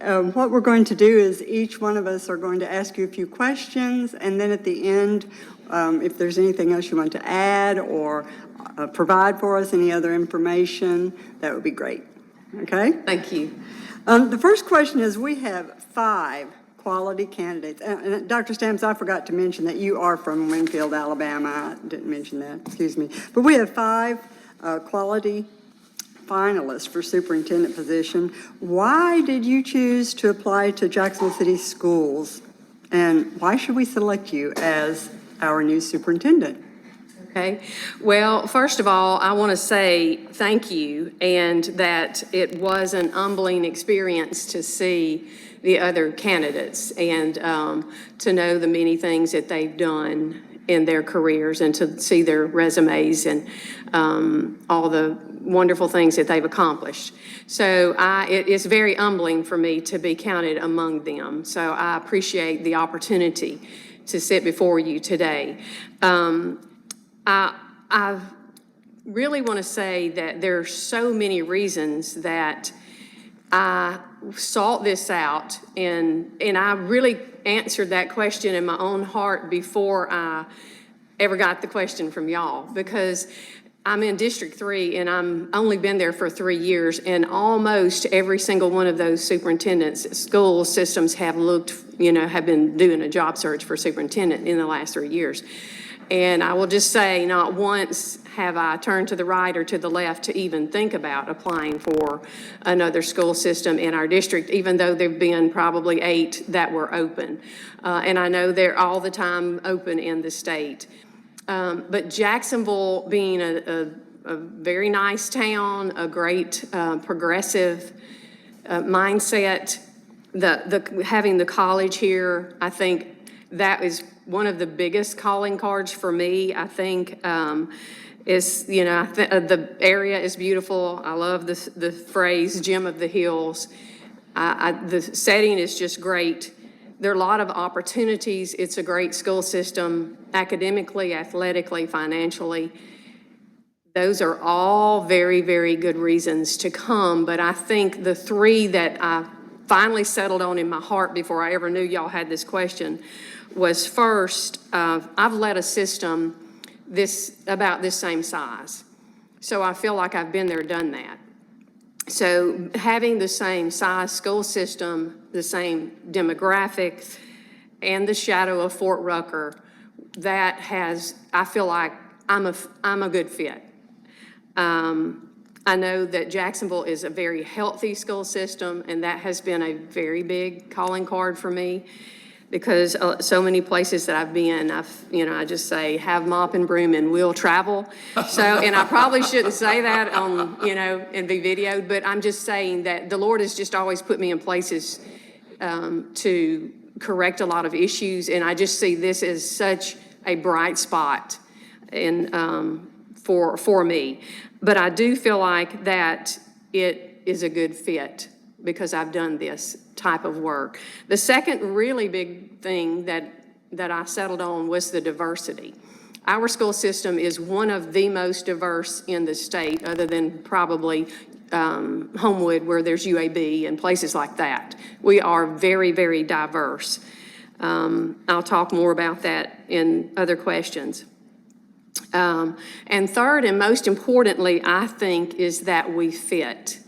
What we're going to do is each one of us are going to ask you a few questions, and then at the end, if there's anything else you want to add or provide for us, any other information, that would be great. Okay? Thank you. The first question is, we have 5 quality candidates. And Dr. Stamps, I forgot to mention that you are from Winfield, Alabama. I didn't mention that, excuse me. But we have 5 quality finalists for superintendent position. Why did you choose to apply to Jacksonville City Schools? And why should we select you as our new superintendent? Okay. Well, first of all, I want to say thank you, and that it was an humbling experience to see the other candidates and to know the many things that they've done in their careers and to see their resumes and all the wonderful things that they've accomplished. So it's very humbling for me to be counted among them. So I appreciate the opportunity to sit before you today. I really want to say that there are so many reasons that I sought this out, and I really answered that question in my own heart before I ever got the question from y'all, because I'm in District 3 and I'm only been there for 3 years, and almost every single one of those superintendents, school systems have have been doing a job search for superintendent in the last 3 years. And I will just say, not once have I turned to the right or to the left to even think about applying for another school system in our district, even though there've been probably 8 that were open. And I know they're all the time open in the state. But Jacksonville being a very nice town, a great progressive mindset, having the college here, I think that is one of the biggest calling cards for me. I think the area is beautiful. I love the phrase "gem of the hills." The setting is just great. There are a lot of opportunities. It's a great school system, academically, athletically, financially. Those are all very, very good reasons to come. But I think the 3 that I finally settled on in my heart before I ever knew y'all had this question was, first, I've led a system about this same size. So I feel like I've been there, done that. So having the same size school system, the same demographics, and the shadow of Fort Rucker, I feel like I'm a good fit. I know that Jacksonville is a very healthy school system, and that has been a very big calling card for me, because so many places that I've been, I just say, have mop and broom and we'll travel. So, and I probably shouldn't say that on, and be videoed, but I'm just saying that the Lord has just always put me in places to correct a lot of issues, and I just see this as such a bright spot for me. But I do feel like that it is a good fit because I've done this type of work. The second really big thing that I settled on was the diversity. Our school system is one of the most diverse in the state, other than probably Homewood, where there's UAB and places like that. We are very, very diverse. I'll talk more about that in other questions. And third, and most importantly, I think, is that we fit.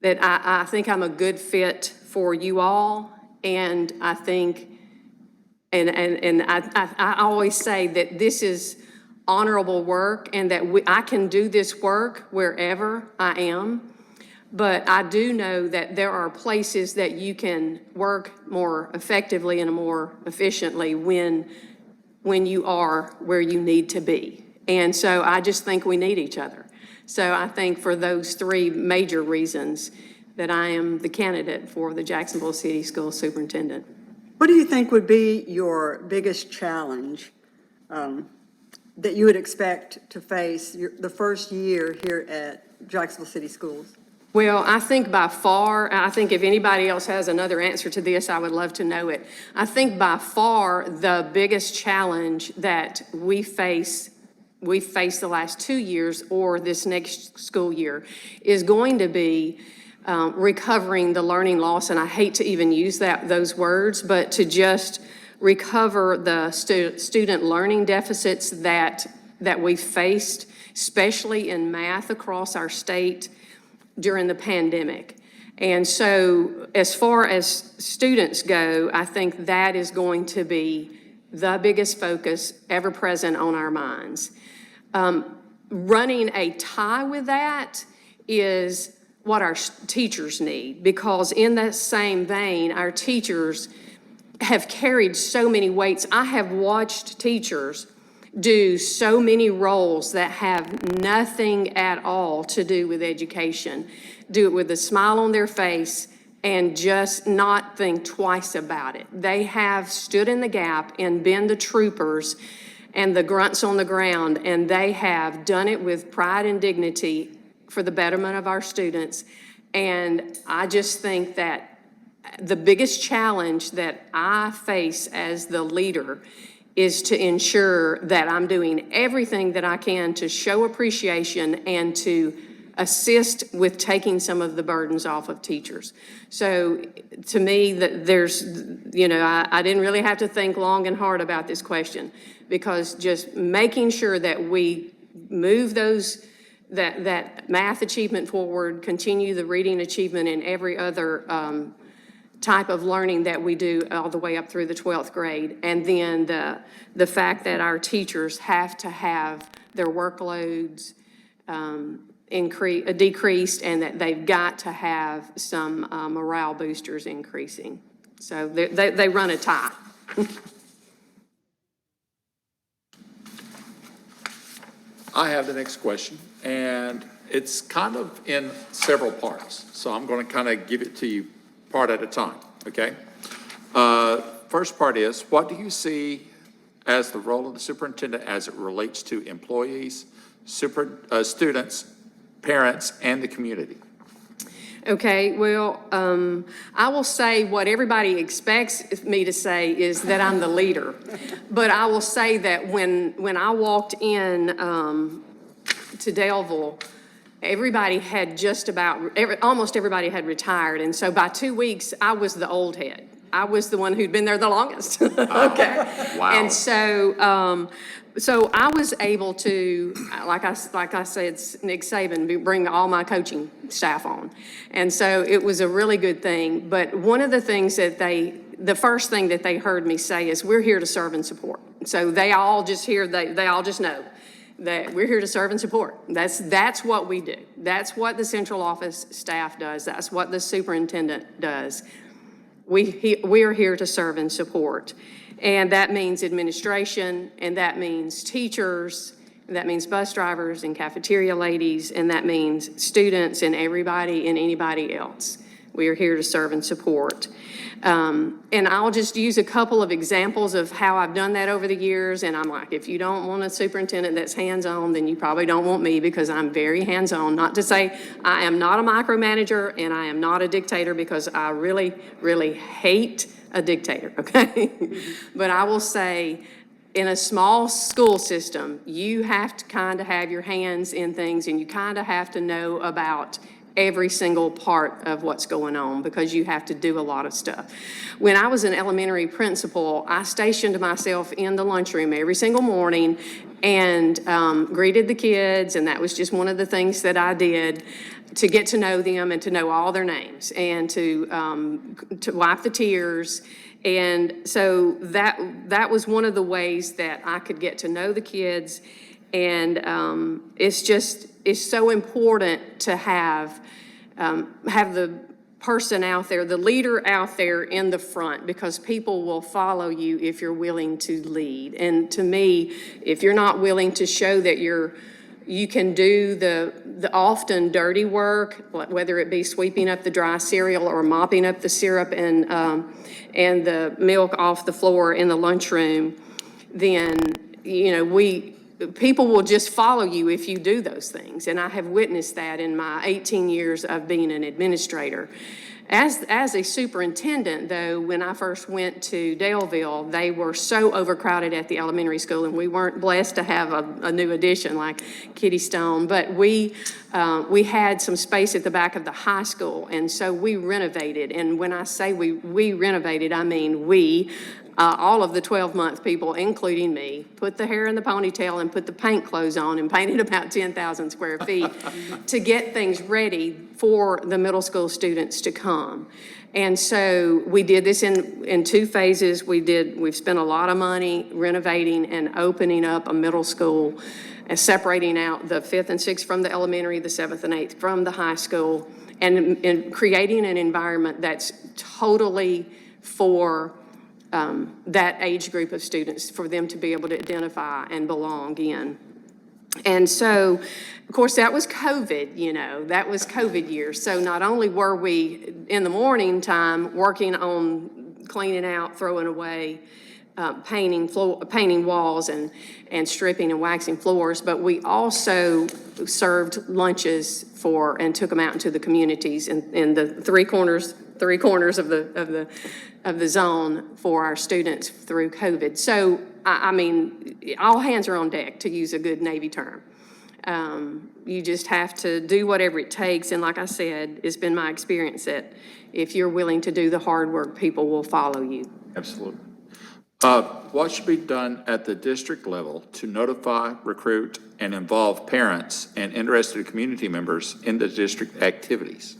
That I think I'm a good fit for you all, and I think, and I always say that this is honorable work, and that I can do this work wherever I am. But I do know that there are places that you can work more effectively and more efficiently when you are where you need to be. And so I just think we need each other. So I think for those 3 major reasons that I am the candidate for the Jacksonville City School Superintendent. What do you think would be your biggest challenge that you would expect to face the first year here at Jacksonville City Schools? Well, I think by far, I think if anybody else has another answer to this, I would love to know it. I think by far the biggest challenge that we face the last 2 years or this next school year is going to be recovering the learning loss, and I hate to even use those words, but to just recover the student learning deficits that we faced, especially in math across our state during the pandemic. And so as far as students go, I think that is going to be the biggest focus ever present on our minds. Running a tie with that is what our teachers need, because in that same vein, our teachers have carried so many weights. I have watched teachers do so many roles that have nothing at all to do with education, do it with a smile on their face and just not think twice about it. They have stood in the gap and been the troopers and the grunts on the ground, and they have done it with pride and dignity for the betterment of our students. And I just think that the biggest challenge that I face as the leader is to ensure that I'm doing everything that I can to show appreciation and to assist with taking some of the burdens off of teachers. So to me, there's, I didn't really have to think long and hard about this question, because just making sure that we move that math achievement forward, continue the reading achievement and every other type of learning that we do all the way up through the 12th grade. And then the fact that our teachers have to have their workloads decreased, and that they've got to have some morale boosters increasing. So they run a tie. I have the next question, and it's kind of in several parts. So I'm going to kind of give it to you part at a time, okay? First part is, what do you see as the role of the superintendent as it relates to employees, students, parents, and the community? Okay, well, I will say what everybody expects me to say is that I'm the leader. But I will say that when I walked in to Daleville, everybody had almost everybody had retired. And so by 2 weeks, I was the old head. I was the one who'd been there the longest. Okay. Wow. And so I was able to, like I said, Nick Saban, bring all my coaching staff on. And so it was a really good thing. But one of the things the first thing that they heard me say is, we're here to serve and support. So they all just know that we're here to serve and support. That's what we do. That's what the central office staff does. That's what the superintendent does. We are here to serve and support. And that means administration, and that means teachers, and that means bus drivers and cafeteria ladies, and that means students and everybody and anybody else. We are here to serve and support. And I'll just use a couple of examples of how I've done that over the years. And I'm like, if you don't want a superintendent that's hands-on, then you probably don't want me, because I'm very hands-on. Not to say I am not a micromanager and I am not a dictator, because I really, really hate a dictator, okay? But I will say, in a small school system, you have to kind of have your hands in things, and you kind of have to know about every single part of what's going on, because you have to do a lot of stuff. When I was an elementary principal, I stationed myself in the lunchroom every single morning and greeted the kids, and that was just one of the things that I did to get to know them and to know all their names, and to wipe the tears. And so that was one of the ways that I could get to know the kids. And it's so important to have the person out there, the leader out there in the front, because people will follow you if you're willing to lead. And to me, if you're not willing to show that you can do the often dirty work, whether it be sweeping up the dry cereal or mopping up the syrup and the milk off the floor in the lunchroom, then people will just follow you if you do those things. And I have witnessed that in my 18 years of being an administrator. As a superintendent, though, when I first went to Daleville, they were so overcrowded at the elementary school, and we weren't blessed to have a new addition like Kitty Stone. But we we had some space at the back of the high school, and so we renovated. And when I say we renovated, I mean we, all of the 12-month people, including me, put the hair in the ponytail and put the paint clothes on and painted about 10,000 square feet to get things ready for the middle school students to come. And so we did this in 2 phases. We've spent a lot of money renovating and opening up a middle school and separating out the 5th and 6th from the elementary, the 7th and 8th from the high school, and creating an environment that's totally for that age group of students, for them to be able to identify and belong in. And so, of course, that was COVID, that was COVID year. So not only were we in the morning time working on cleaning out, throwing away, painting walls and stripping and waxing floors, but we also served lunches and took them out into the communities in the three corners of the zone for our students through COVID. So, I mean, all hands are on deck, to use a good Navy term. You just have to do whatever it takes, and like I said, it's been my experience that if you're willing to do the hard work, people will follow you. Absolutely. What should be done at the district level to notify, recruit, and involve parents and interested community members in the district activities?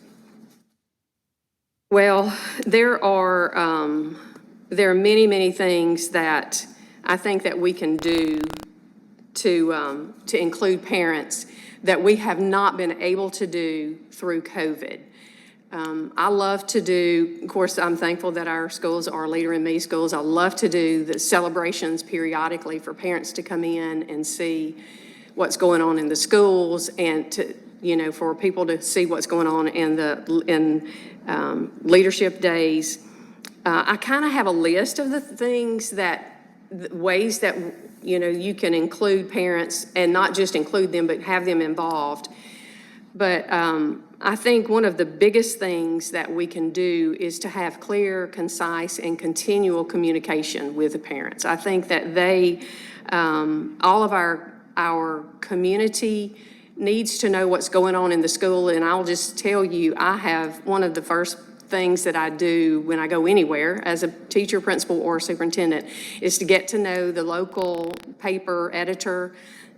Well, there are many, many things that I think that we can do to include parents that we have not been able to do through COVID. I love to do, of course, I'm thankful that our schools are Leader in Me schools. I love to do the celebrations periodically for parents to come in and see what's going on in the schools, and to, for people to see what's going on in leadership days. I kind of have a list of the things ways that, you can include parents, and not just include them, but have them involved. But I think one of the biggest things that we can do is to have clear, concise, and continual communication with the parents. I think that all of our community needs to know what's going on in the school. And I'll just tell you, I have one of the first things that I do when I go anywhere as a teacher, principal, or superintendent is to get to know the local paper editor.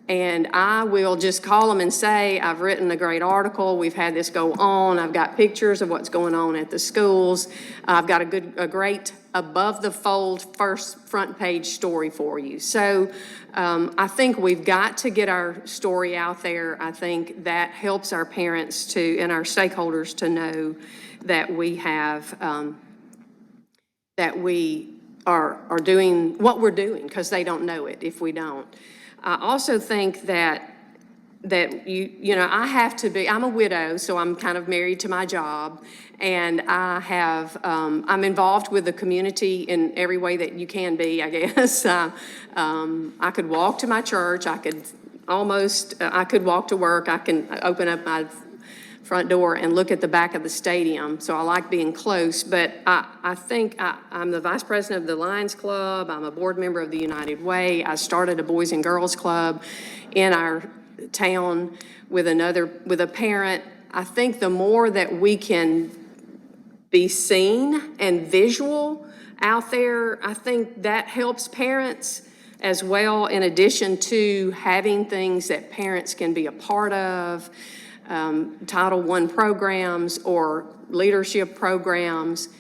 And I will just call them and say, I've written a great article, we've had this go on, I've got pictures of what's going on at the schools, I've got a great above-the-fold front page story for you. So I think we've got to get our story out there. I think that helps our parents and our stakeholders to know that we have, that we are doing what we're doing, because they don't know it if we don't. I also think that I have to be, I'm a widow, so I'm kind of married to my job, and I'm involved with the community in every way that you can be, I guess. I could walk to my church, I could walk to work, I can open up my front door and look at the back of the stadium, so I like being close. But I think I'm the vice president of the Lions Club, I'm a board member of the United Way, I started a Boys and Girls Club in our town with a parent. I think the more that we can be seen and visual out there, I think that helps parents as well, in addition to having things that parents can be a part of, Title I programs or leadership programs,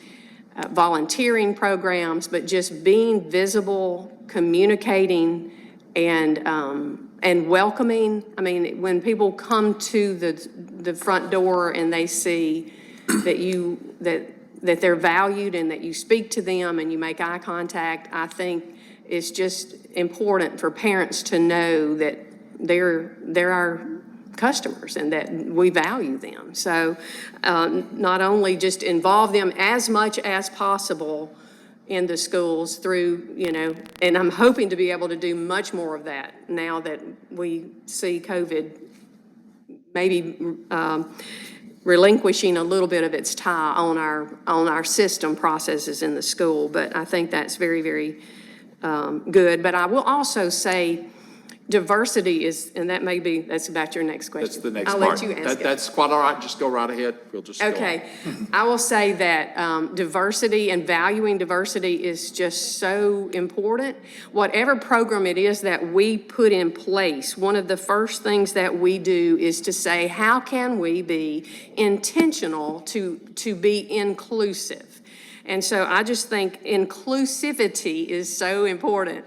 volunteering programs, but just being visible, communicating, and welcoming. I mean, when people come to the front door and they see that that they're valued and that you speak to them and you make eye contact, I think it's just important for parents to know that they're our customers and that we value them. So not only just involve them as much as possible in the schools through, and I'm hoping to be able to do much more of that now that we see COVID maybe relinquishing a little bit of its tie on our system processes in the school. But I think that's very, very good. But I will also say, diversity is, and that's about your next question. That's the next I'll part. let you ask it. That's quite all right. Just go right ahead. We'll just go on. Okay, I will say that diversity and valuing diversity is just so important. Whatever program it is that we put in place, one of the first things that we do is to say, how can we be intentional to be inclusive? And so I just think inclusivity is so important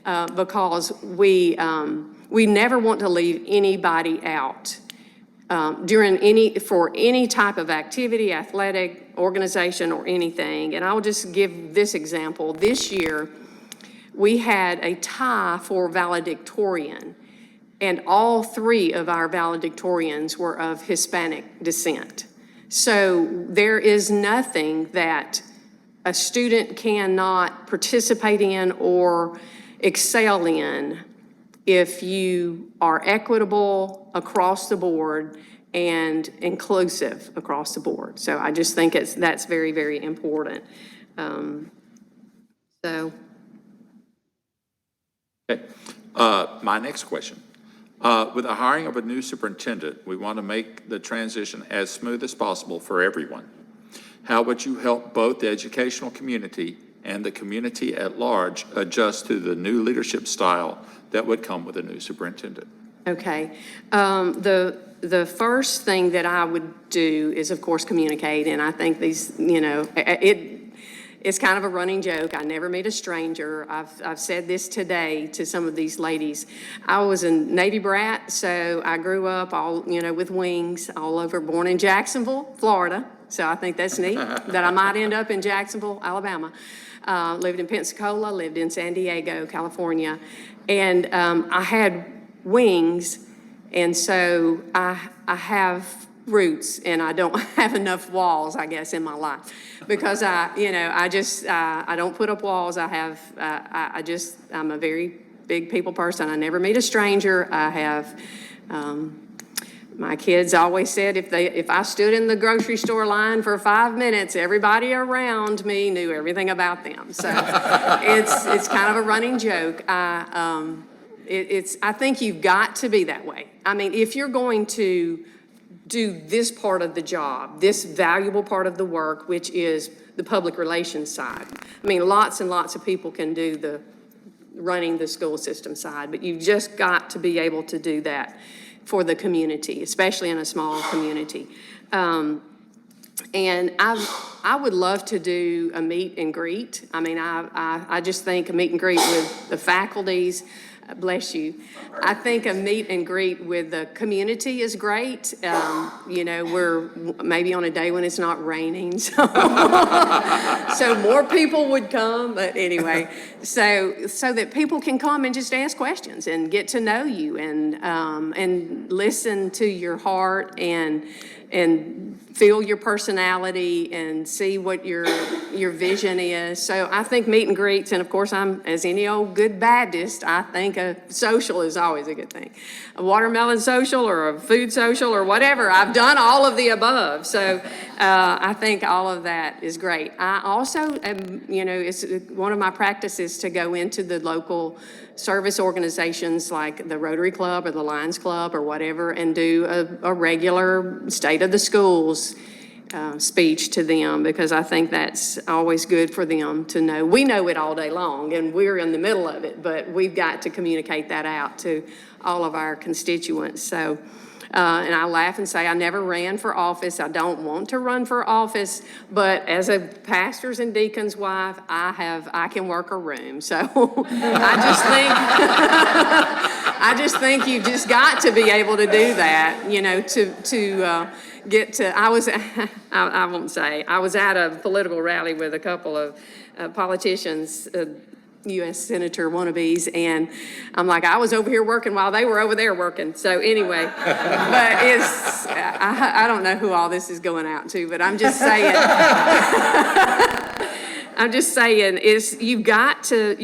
because we never want to leave anybody out. For any type of activity, athletic, organization, or anything. And I'll just give this example. This year, we had a tie for valedictorian, and all 3 of our valedictorians were of Hispanic descent. So there is nothing that a student cannot participate in or excel in if you are equitable across the board and inclusive across the board. So I just think that's very, very important. So. Okay. My next question. With the hiring of a new superintendent, we want to make the transition as smooth as possible for everyone. How would you help both the educational community and the community at large adjust to the new leadership style that would come with a new superintendent? Okay. The first thing that I would do is, of course, communicate. And I think these, it's kind of a running joke. I never meet a stranger. I've said this today to some of these ladies. I was a Navy brat, so I grew up all, with wings all over, born in Jacksonville, Florida. So I think that's neat that I might end up in Jacksonville, Alabama. Lived in Pensacola, lived in San Diego, California. And I had wings, and so I have roots, and I don't have enough walls, I guess, in my life, because I don't put up walls. I'm a very big people person. I never meet a stranger. I have, my kids always said if I stood in the grocery store line for 5 minutes, everybody around me knew everything about them. So it's kind of a running joke. I think you've got to be that way. I mean, if you're going to do this part of the job, this valuable part of the work, which is the public relations side. I mean, lots and lots of people can do the running the school system side, but you've just got to be able to do that for the community, especially in a small community. And I would love to do a meet and greet. I mean, I just think a meet and greet with the faculties, bless you. I think a meet and greet with the community is great. We're maybe on a day when it's not raining, so more people would come. But anyway, so that people can come and just ask questions and get to know you and listen to your heart and feel your personality and see what your vision is. So I think meet and greets, and of course I'm, as any old good Baptist, I think a social is always a good thing. A watermelon social or a food social or whatever. I've done all of the above. So I think all of that is great. I also am, it's one of my practices to go into the local service organizations like the Rotary Club or the Lions Club or whatever and do a regular state of the schools speech to them, because I think that's always good for them to know. We know it all day long and we're in the middle of it, but we've got to communicate that out to all of our constituents. So and I laugh and say I never ran for office. I don't want to run for office, but as a pastor's and deacon's wife, I can work a room. So I just think you've just got to be able to do that, to get to. I was at a political rally with a couple of politicians, U.S. Senator wannabes, and I'm like, I was over here working while they were over there working. So anyway, but I don't know who all this is going out to, but I'm just saying, I'm just saying, you've got to,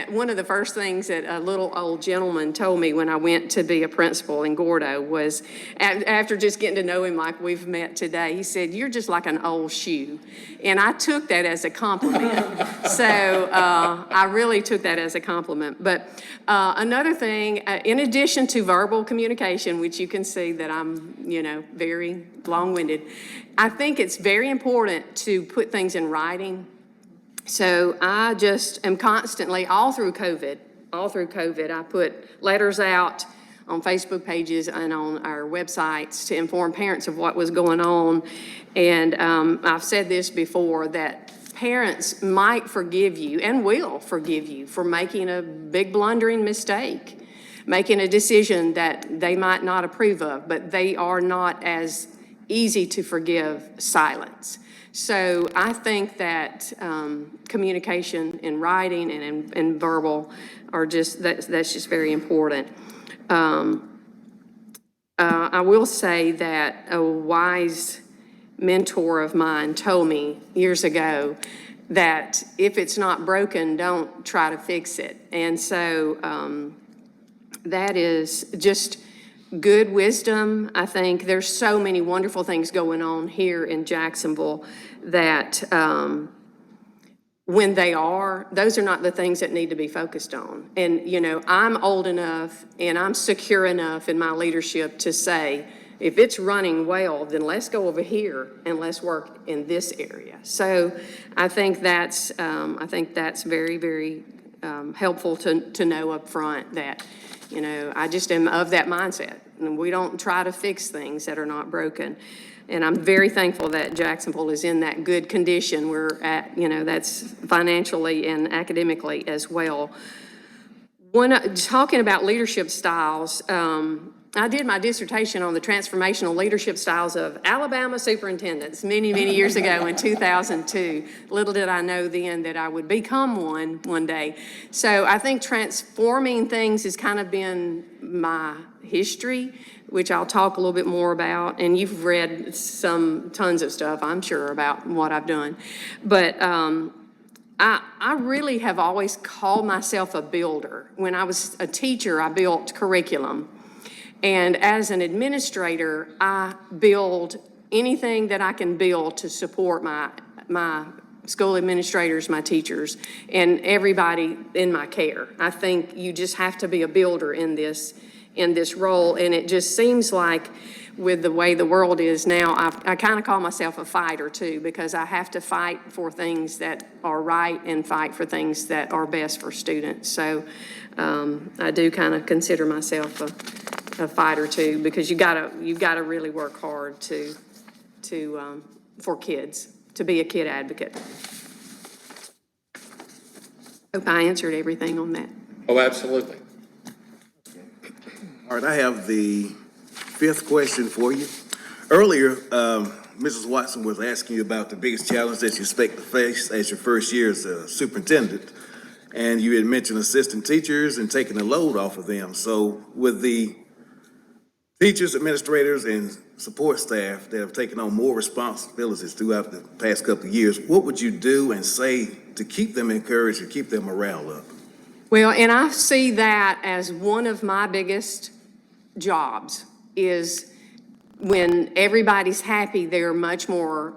one of the first things that a little old gentleman told me when I went to be a principal in Gordo was, after just getting to know him like we've met today, he said, "You're just like an old shoe." And I took that as a compliment. So I really took that as a compliment. But another thing, in addition to verbal communication, which you can see that I'm, very long-winded, I think it's very important to put things in writing. So I just am constantly, all through COVID, I put letters out on Facebook pages and on our websites to inform parents of what was going on. And I've said this before, that parents might forgive you and will forgive you for making a big blundering mistake, making a decision that they might not approve of, but they are not as easy to forgive silence. So I think that communication in writing and in verbal are just, that's just very important. I will say that a wise mentor of mine told me years ago that if it's not broken, don't try to fix it. And so that is just good wisdom. I think there's so many wonderful things going on here in Jacksonville that when those are not the things that need to be focused on. And, I'm old enough and I'm secure enough in my leadership to say, if it's running well, then let's go over here and let's work in this area. So I think that's very, very helpful to know up front that, I just am of that mindset, and we don't try to fix things that are not broken. And I'm very thankful that Jacksonville is in that good condition. We're at, that's financially and academically as well. Talking about leadership styles, I did my dissertation on the transformational leadership styles of Alabama superintendents many, many years ago in 2002. Little did I know then that I would become one day. So I think transforming things has kind of been my history, which I'll talk a little bit more about. And you've read tons of stuff, I'm sure, about what I've done. But I really have always called myself a builder. When I was a teacher, I built curriculum. And as an administrator, I build anything that I can build to support my school administrators, my teachers, and everybody in my care. I think you just have to be a builder in this role. And it just seems like with the way the world is now, I kind of call myself a fighter too, because I have to fight for things that are right and fight for things that are best for students. So I do kind of consider myself a fighter too, because you gotta really work hard for kids, to be a kid advocate. Hope I answered everything on that. Oh, absolutely. All right, I have the fifth question for you. Earlier, Mrs. Watson was asking you about the biggest challenge that you expect to face as your first year as a superintendent. And you had mentioned assistant teachers and taking the load off of them. So with the teachers, administrators, and support staff that have taken on more responsibilities throughout the past couple of years, what would you do and say to keep them encouraged and keep their morale up? Well, and I see that as one of my biggest jobs is when everybody's happy, they're much more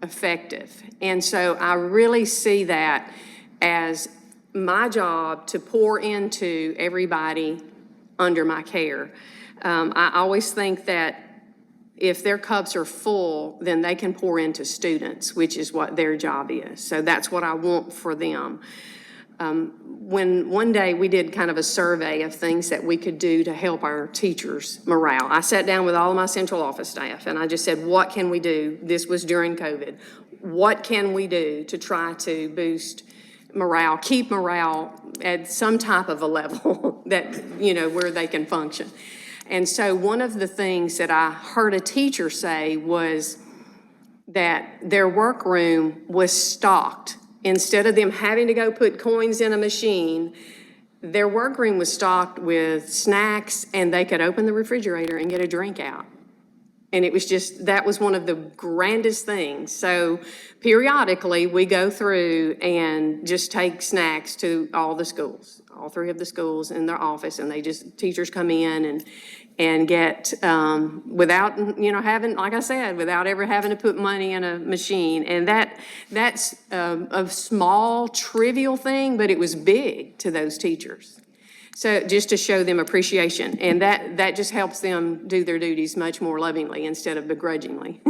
effective. And so I really see that as my job to pour into everybody under my care. I always think that if their cups are full, then they can pour into students, which is what their job is. So that's what I want for them. When one day we did kind of a survey of things that we could do to help our teachers' morale, I sat down with all of my central office staff and I just said, what can we do? This was during COVID. What can we do to try to boost morale, keep morale at some type of a level that, where they can function? And so one of the things that I heard a teacher say was that their workroom was stocked. Instead of them having to go put coins in a machine, their workroom was stocked with snacks and they could open the refrigerator and get a drink out. And it was just, that was one of the grandest things. So periodically, we go through and just take snacks to all the schools, all 3 of the schools in their office, and teachers come in and get, without, having, like I said, without ever having to put money in a machine. And that's a small, trivial thing, but it was big to those teachers. So just to show them appreciation, and that just helps them do their duties much more lovingly instead of begrudgingly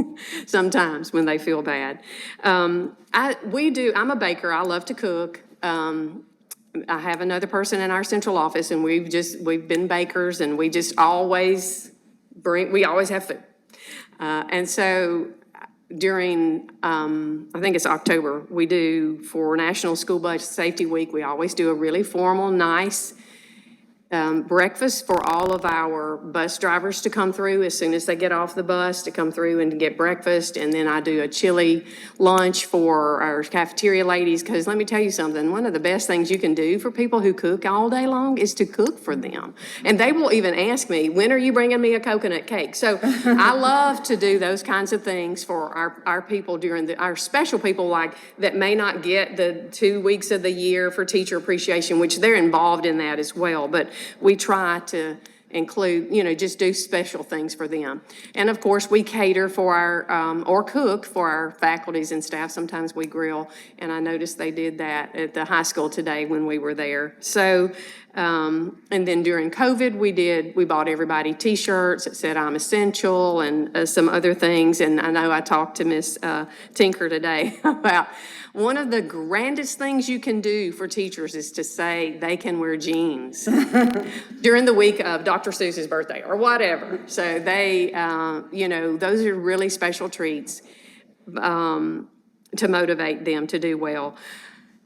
sometimes when they feel bad. I'm a baker, I love to cook. I have another person in our central office, and we've been bakers, and we just always we always have food. And so during, I think it's October, we do for National School Bus Safety Week, we always do a really formal, nice breakfast for all of our bus drivers to come through as soon as they get off the bus, to come through and get breakfast. And then I do a chili lunch for our cafeteria ladies, because let me tell you something, one of the best things you can do for people who cook all day long is to cook for them. And they will even ask me, when are you bringing me a coconut cake? So I love to do those kinds of things for our people during our special people, like that may not get the 2 weeks of the year for teacher appreciation, which they're involved in that as well. But we try to include, just do special things for them. And of course, we cater for or cook for our faculties and staff. Sometimes we grill, and I noticed they did that at the high school today when we were there. So, and then during COVID, we bought everybody T-shirts that said "I'm essential" and some other things. And I know I talked to Miss Tinker today about one of the grandest things you can do for teachers is to say they can wear jeans during the week of Dr. Seuss's birthday or whatever. So they, those are really special treats to motivate them to do well.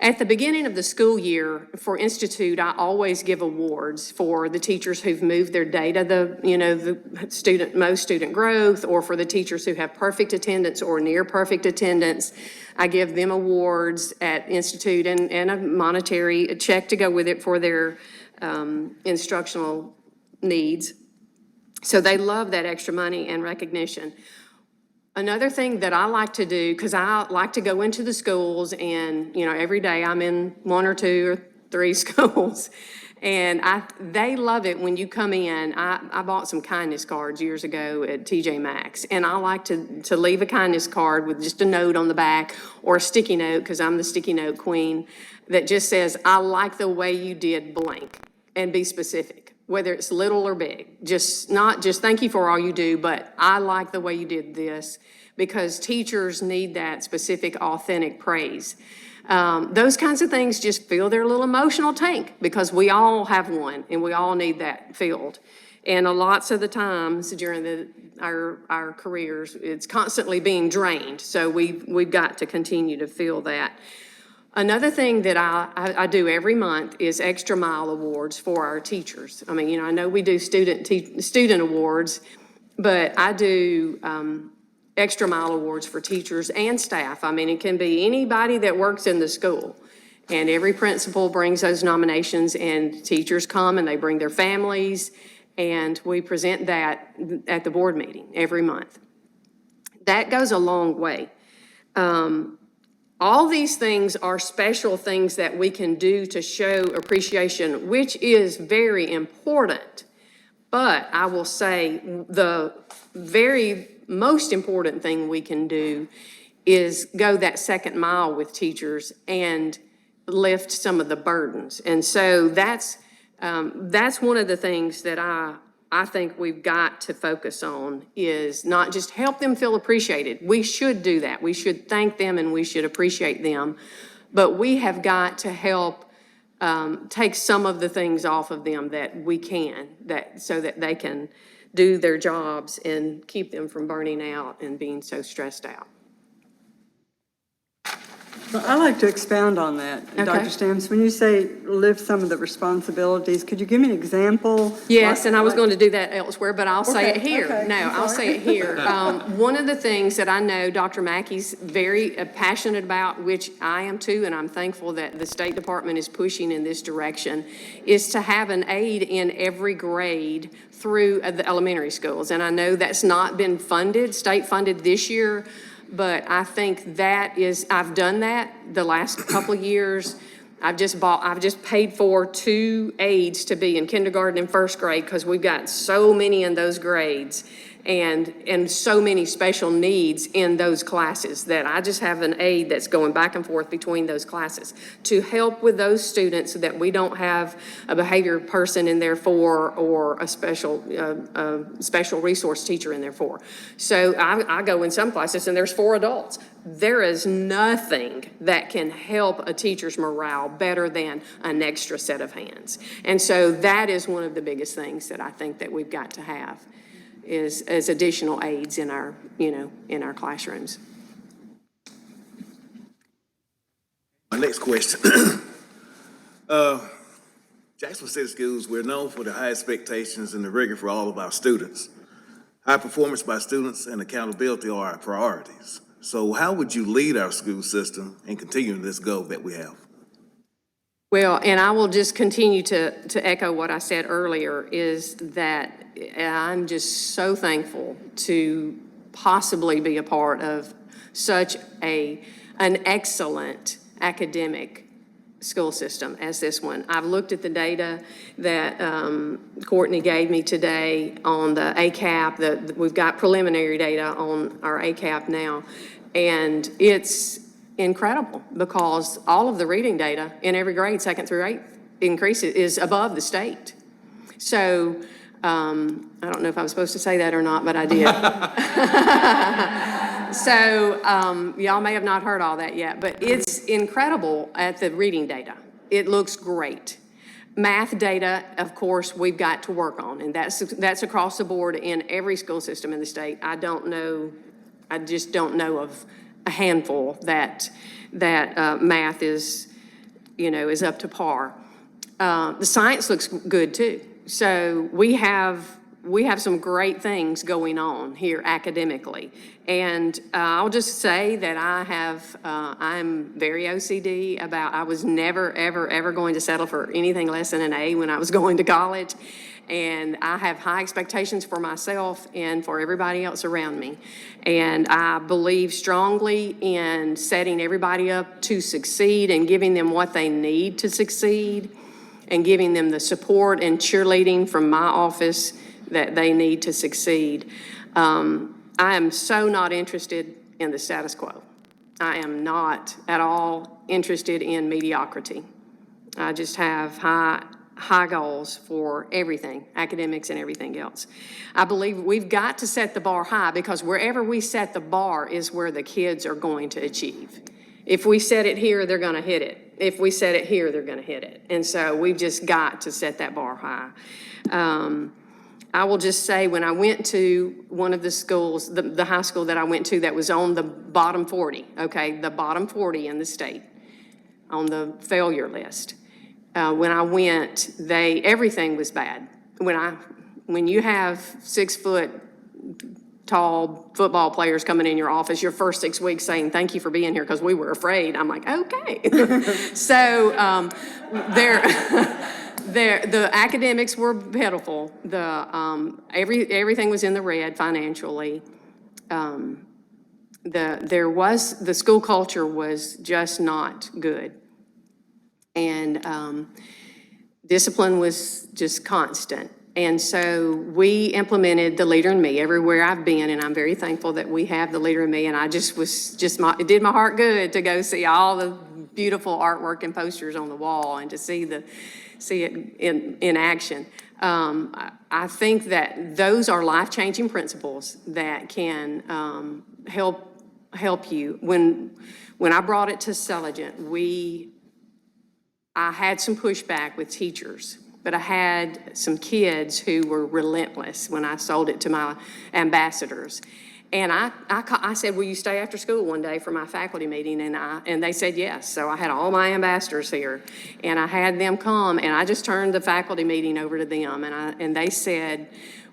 At the beginning of the school year for Institute, I always give awards for the teachers who've moved their data, the most student growth, or for the teachers who have perfect attendance or near perfect attendance. I give them awards at Institute and a monetary check to go with it for their instructional needs. So they love that extra money and recognition. Another thing that I like to do, because I like to go into the schools and, every day I'm in 1 or 2 or 3 schools. And they love it when you come in. I bought some kindness cards years ago at TJ Maxx. And I like to leave a kindness card with just a note on the back or a sticky note, because I'm the sticky note queen, that just says, "I like the way you did blank," and be specific. Whether it's little or big, not just thank you for all you do, but I like the way you did this, because teachers need that specific, authentic praise. Those kinds of things just fill their little emotional tank, because we all have one and we all need that filled. And lots of the times during our careers, it's constantly being drained. So we've got to continue to fill that. Another thing that I do every month is extra mile awards for our teachers. I mean, I know we do student awards, but I do extra mile awards for teachers and staff. I mean, it can be anybody that works in the school. And every principal brings those nominations, and teachers come and they bring their families, and we present that at the board meeting every month. That goes a long way. All these things are special things that we can do to show appreciation, which is very important. But I will say the very most important thing we can do is go that second mile with teachers and lift some of the burdens. And so that's one of the things that I think we've got to focus on, is not just help them feel appreciated. We should do that. We should thank them and we should appreciate them. But we have got to help take some of the things off of them that we can, so that they can do their jobs and keep them from burning out and being so stressed out. Well, I'd like to expound on that, Okay. Dr. Stamps. When you say lift some of the responsibilities, could you give me an example? Yes, and I was going to do that elsewhere, but I'll say it Okay, here. okay, No, I'm I'll sorry. say it here. One of the things that I know Dr. Mackey's very passionate about, which I am too, and I'm thankful that the State Department is pushing in this direction, is to have an aide in every grade through the elementary schools. And I know that's not been funded, state funded this year, but I think that is, I've done that the last couple of years. I've just paid for 2 aides to be in kindergarten and first grade because we've got so many in those grades and so many special needs in those classes that I just have an aide that's going back and forth between those classes to help with those students so that we don't have a behavior person in there for or a special resource teacher in there for. So I go in some classes and there's 4 adults. There is nothing that can help a teacher's morale better than an extra set of hands. And so that is one of the biggest things that I think that we've got to have is as additional aides in our, in our classrooms. My next question. Jacksonville City Schools, we're known for the high expectations and the rigor for all of our students. High performance by students and accountability are our priorities. So how would you lead our school system in continuing this goal that we have? Well, and I will just continue to echo what I said earlier, is that I'm just so thankful to possibly be a part of such an excellent academic school system as this one. I've looked at the data that Courtney gave me today on the ACAP. We've got preliminary data on our ACAP now, and it's incredible because all of the reading data in every grade, 2nd through 8th, increases is above the state. So I don't know if I was supposed to say that or not, but I did. So y'all may have not heard all that yet, but it's incredible at the reading data. It looks great. Math data, of course, we've got to work on, and that's across the board in every school system in the state. I just don't know of a handful that math is up to par. The science looks good too. So we have some great things going on here academically. And I'll just say that I'm very OCD about, I was never, ever, ever going to settle for anything less than an A when I was going to college. And I have high expectations for myself and for everybody else around me. And I believe strongly in setting everybody up to succeed and giving them what they need to succeed and giving them the support and cheerleading from my office that they need to succeed. I am so not interested in the status quo. I am not at all interested in mediocrity. I just have high goals for everything, academics and everything else. I believe we've got to set the bar high because wherever we set the bar is where the kids are going to achieve. If we set it here, they're going to hit it. If we set it here, they're going to hit it. And so we've just got to set that bar high. I will just say when I went to one of the schools, the high school that I went to that was on the bottom 40, okay, the bottom 40 in the state on the failure list. When I went, everything was bad. When you have 6 foot tall football players coming in your office your first 6 weeks saying, thank you for being here because we were afraid. I'm like, okay. So the academics were pitiful. Everything was in the red financially. The school culture was just not good. And discipline was just constant. And so we implemented the Leader in Me everywhere I've been, and I'm very thankful that we have the Leader in Me. And I it did my heart good to go see all the beautiful artwork and posters on the wall and to see it in action. I think that those are life-changing principles that can help you. When I brought it to Celigent, I had some pushback with teachers, but I had some kids who were relentless when I sold it to my ambassadors. And I said, will you stay after school one day for my faculty meeting? And they said yes. So I had all my ambassadors here, and I had them come, and I just turned the faculty meeting over to them, and they said,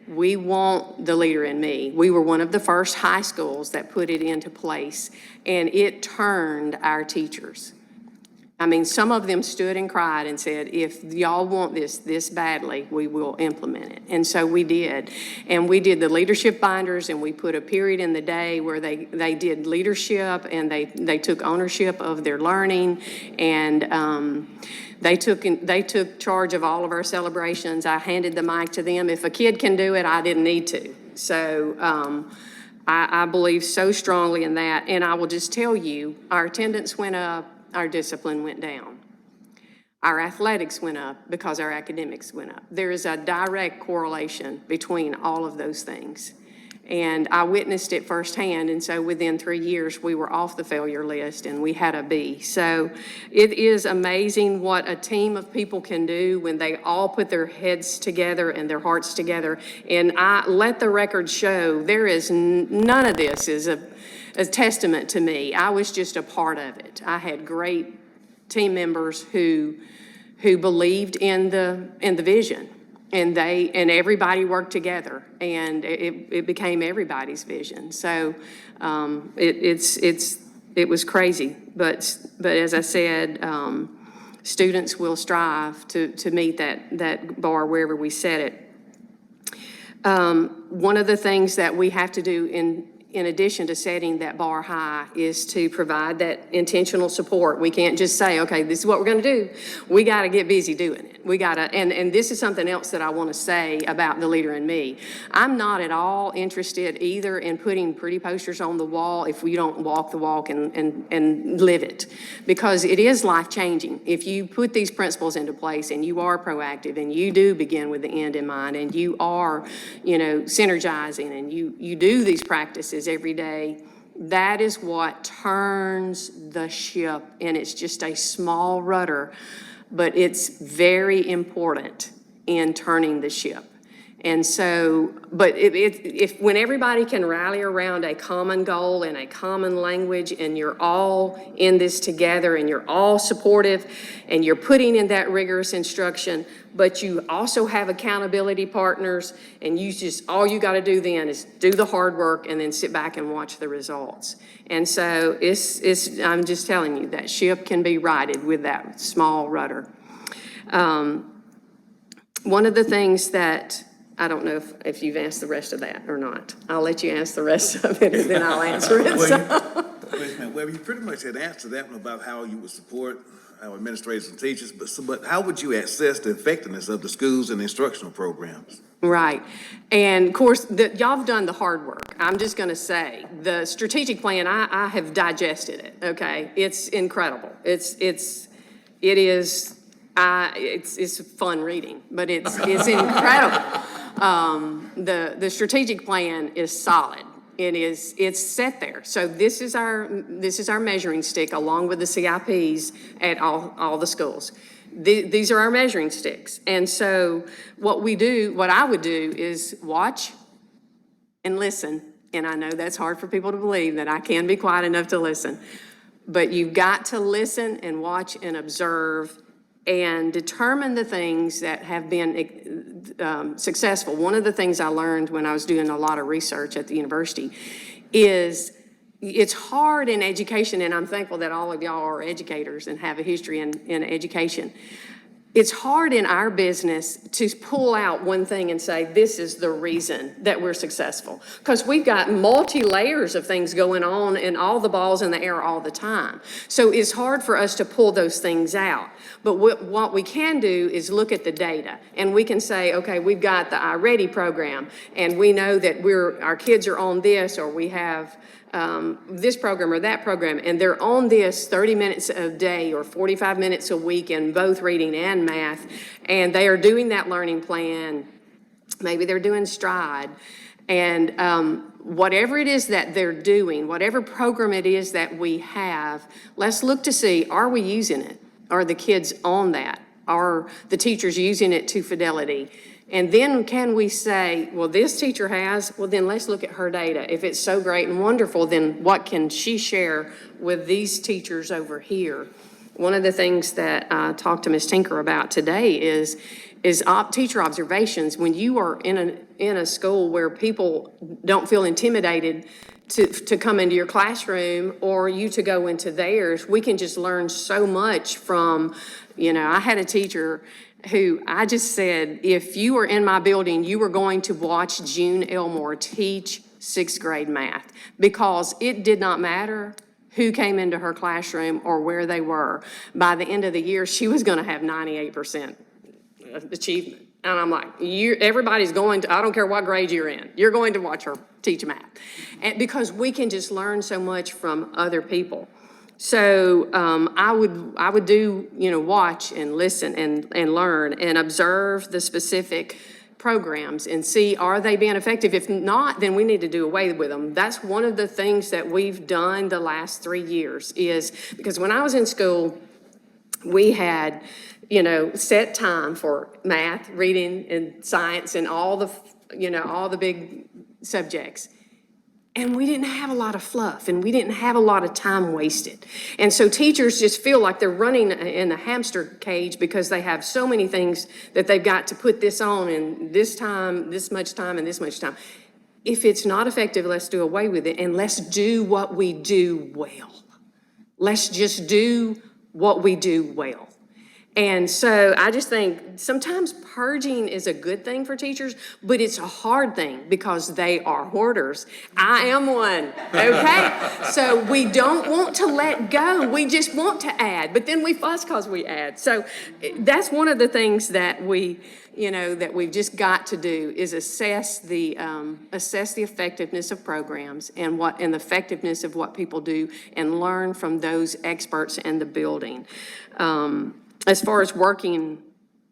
we want the leader in me. We were one of the first high schools that put it into place, and it turned our teachers. I mean, some of them stood and cried and said, if y'all want this badly, we will implement it. And so we did. And we did the leadership binders, and we put a period in the day where they did leadership, and they took ownership of their learning, and they took charge of all of our celebrations. I handed the mic to them. If a kid can do it, I didn't need to. So I believe so strongly in that. And I will just tell you, our attendance went up, our discipline went down. Our athletics went up because our academics went up. There is a direct correlation between all of those things. And I witnessed it firsthand, and so within 3 years, we were off the failure list and we had a B. So it is amazing what a team of people can do when they all put their heads together and their hearts together. And I let the record show there is none of this is a testament to me. I was just a part of it. I had great team members who believed in the vision. And everybody worked together, and it became everybody's vision. So it was crazy, but as I said, students will strive to meet that bar wherever we set it. One of the things that we have to do in addition to setting that bar high is to provide that intentional support. We can't just say, okay, this is what we're going to do. We got to get busy doing it. We got to, and this is something else that I want to say about the leader in me. I'm not at all interested either in putting pretty posters on the wall if we don't walk the walk and live it, because it is life-changing. If you put these principles into place and you are proactive and you do begin with the end in mind and you are, synergizing and you do these practices every day, that is what turns the ship, and it's just a small rudder, but it's very important in turning the ship. And so, but if when everybody can rally around a common goal and a common language, and you're all in this together and you're all supportive and you're putting in that rigorous instruction, but you also have accountability partners, and all you got to do then is do the hard work and then sit back and watch the results. And so I'm just telling you, that ship can be righted with that small rudder. One of the things that, I don't know if you've asked the rest of that or not. I'll let you ask the rest of it, and then I'll answer it. Well, you pretty much had answered that one about how you would support our administrators and teachers, but how would you assess the effectiveness of the schools and instructional programs? Right. And of course, y'all have done the hard work. I'm just going to say, the strategic plan, I have digested it, okay? It's incredible. It's fun reading, but it's incredible. The strategic plan is solid. It's set there. So this is our measuring stick, along with the CIPs at all the schools. These are our measuring sticks. And so what I would do is watch and listen. And I know that's hard for people to believe, that I can be quiet enough to listen, but you've got to listen and watch and observe and determine the things that have been successful. One of the things I learned when I was doing a lot of research at the university is it's hard in education, and I'm thankful that all of y'all are educators and have a history in education. It's hard in our business to pull out one thing and say, this is the reason that we're successful. Because we've got multi-layers of things going on and all the balls in the air all the time. So it's hard for us to pull those things out. But what we can do is look at the data, and we can say, okay, we've got the iReady program, and we know that our kids are on this, or we have this program or that program, and they're on this 30 minutes a day or 45 minutes a week in both reading and math, and they are doing that learning plan. Maybe they're doing Stride, and whatever it is that they're doing, whatever program it is that we have, let's look to see, are we using it? Are the kids on that? Are the teachers using it to fidelity? And then can we say, well, this teacher has, well, then let's look at her data. If it's so great and wonderful, then what can she share with these teachers over here? One of the things that I talked to Ms. Tinker about today is teacher observations. When you are in a school where people don't feel intimidated to come into your classroom or you to go into theirs, we can just learn so much from, I had a teacher who I just said, if you were in my building, you were going to watch June Elmore teach sixth grade math, because it did not matter who came into her classroom or where they were. By the end of the year, she was going to have 98% achievement. And I'm like, everybody's going to, I don't care what grade you're in, you're going to watch her teach math. And because we can just learn so much from other people. So I would do, watch and listen and learn and observe the specific programs and see, are they being effective? If not, then we need to do away with them. That's one of the things that we've done the last 3 years, is because when I was in school, we had, set time for math, reading, and science, and all the big subjects. And we didn't have a lot of fluff, and we didn't have a lot of time wasted. And so teachers just feel like they're running in a hamster cage because they have so many things that they've got to put this on in this time, this much time, and this much time. If it's not effective, let's do away with it, and let's do what we do well. Let's just do what we do well. And so I just think sometimes purging is a good thing for teachers, but it's a hard thing because they are hoarders. I am one, okay? So we don't want to let go. We just want to add, but then we fuss because we add. So that's one of the things that we've just got to do, is assess the effectiveness of programs and the effectiveness of what people do, and learn from those experts in the building. As far as working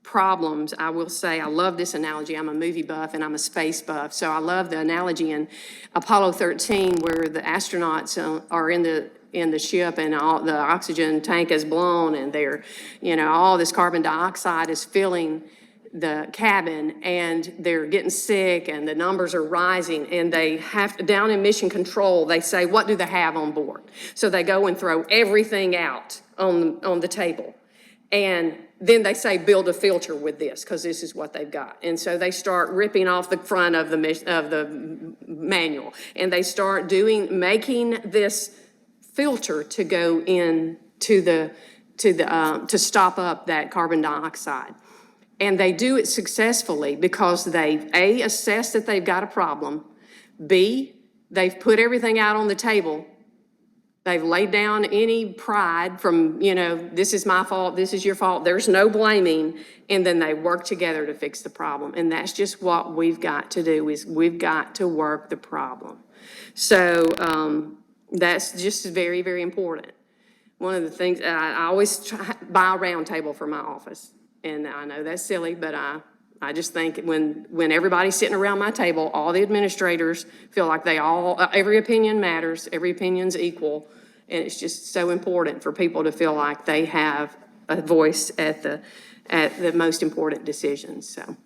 problems, I will say I love this analogy. I'm a movie buff and I'm a space buff, so I love the analogy in Apollo 13 where the astronauts are in the ship and all the oxygen tank is blown, and they're, all this carbon dioxide is filling the cabin, and they're getting sick and the numbers are rising, and they have to, down in mission control, they say, what do they have on board? So they go and throw everything out on the table. And then they say, build a filter with this, because this is what they've got. And so they start ripping off the front of the manual, and they start making this filter to go in to stop up that carbon dioxide. And they do it successfully because they, A, assess that they've got a problem, B, they've put everything out on the table. They've laid down any pride from, this is my fault, this is your fault, there's no blaming, and then they work together to fix the problem. And that's just what we've got to do, is we've got to work the problem. So that's just very, very important. One of the things, I always buy a round table for my office. And I know that's silly, but I just think when everybody's sitting around my table, all the administrators feel like every opinion matters, every opinion's equal, and it's just so important for people to feel like they have a voice at the most important decisions. So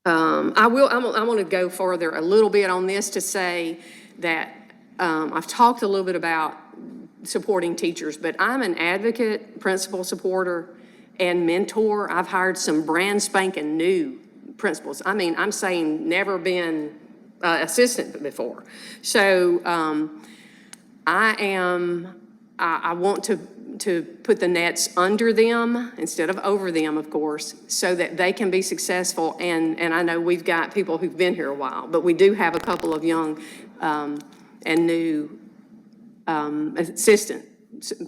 I want to go further a little bit on this to say that I've talked a little bit about supporting teachers, but I'm an advocate, principal supporter, and mentor. I've hired some brand spanking new principals. I mean, I'm saying never been assistant before. So I want to put the nets under them instead of over them, of course, so that they can be successful. And I know we've got people who've been here a while, but we do have a couple of young and new assistant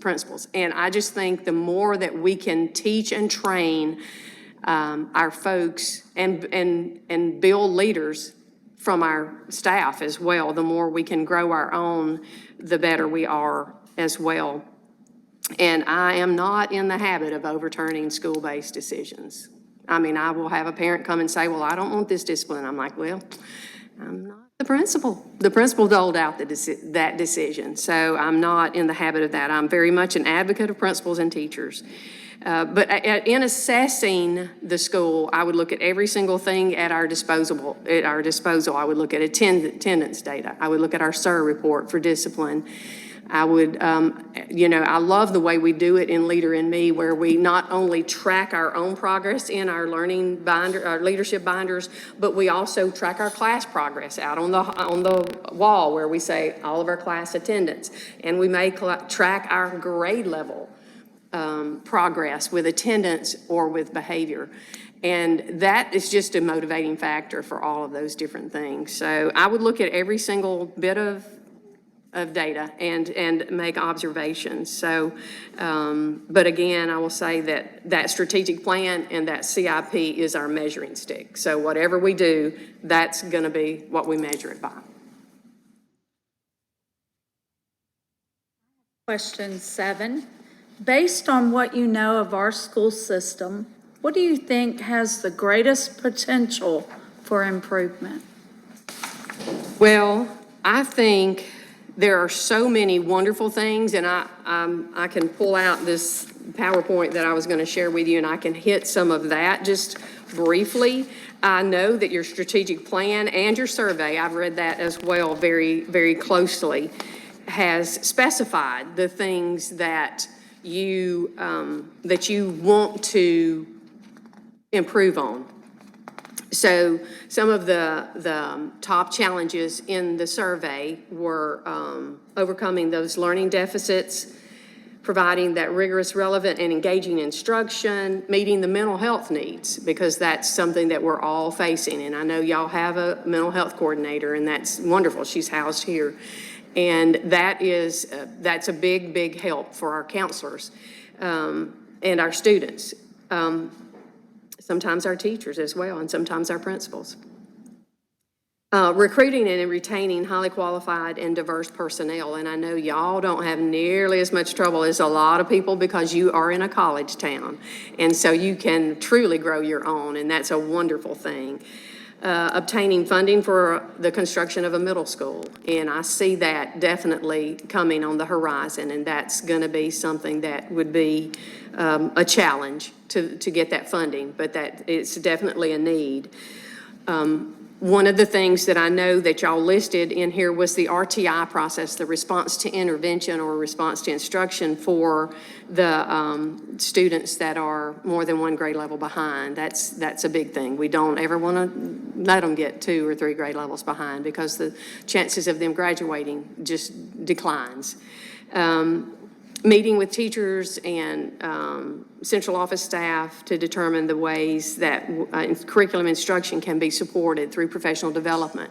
principals. And I just think the more that we can teach and train our folks and build leaders from our staff as well, the more we can grow our own, the better we are as well. And I am not in the habit of overturning school-based decisions. I mean, I will have a parent come and say, well, I don't want this discipline. I'm like, well, I'm not the principal. The principal doled out that decision. So I'm not in the habit of that. I'm very much an advocate of principals and teachers. But in assessing the school, I would look at every single thing at our disposal. I would look at attendance data. I would look at our SIR report for discipline. I would, I love the way we do it in Leader in Me, where we not only track our own progress in our learning binder, our leadership binders, but we also track our class progress out on the wall, where we say all of our class attendance, and we may track our grade level progress with attendance or with behavior. And that is just a motivating factor for all of those different things. So I would look at every single bit of data and make observations. So, but again, I will say that strategic plan and that CIP is our measuring stick. So whatever we do, that's going to be what we measure it by. Question 7. Based on what you know of our school system, what do you think has the greatest potential for improvement? Well, I think there are so many wonderful things, and I can pull out this PowerPoint that I was going to share with you, and I can hit some of that just briefly. I know that your strategic plan and your survey, I've read that as well very, very closely, has specified the things that you want to improve on. So some of the top challenges in the survey were overcoming those learning deficits, providing that rigorous, relevant, and engaging instruction, meeting the mental health needs, because that's something that we're all facing. And I know y'all have a mental health coordinator, and that's wonderful. She's housed here. And that's a big, big help for our counselors and our students. Sometimes our teachers as well, and sometimes our principals. Recruiting and retaining highly qualified and diverse personnel, and I know y'all don't have nearly as much trouble as a lot of people because you are in a college town, and so you can truly grow your own, and that's a wonderful thing. Obtaining funding for the construction of a middle school, and I see that definitely coming on the horizon, and that's going to be something that would be a challenge to get that funding, but that it's definitely a need. One of the things that I know that y'all listed in here was the RTI process, the response to intervention or response to instruction for the students that are more than one grade level behind. That's a big thing. We don't ever want to let them get 2 or 3 grade levels behind because the chances of them graduating just declines. Meeting with teachers and central office staff to determine the ways that curriculum instruction can be supported through professional development.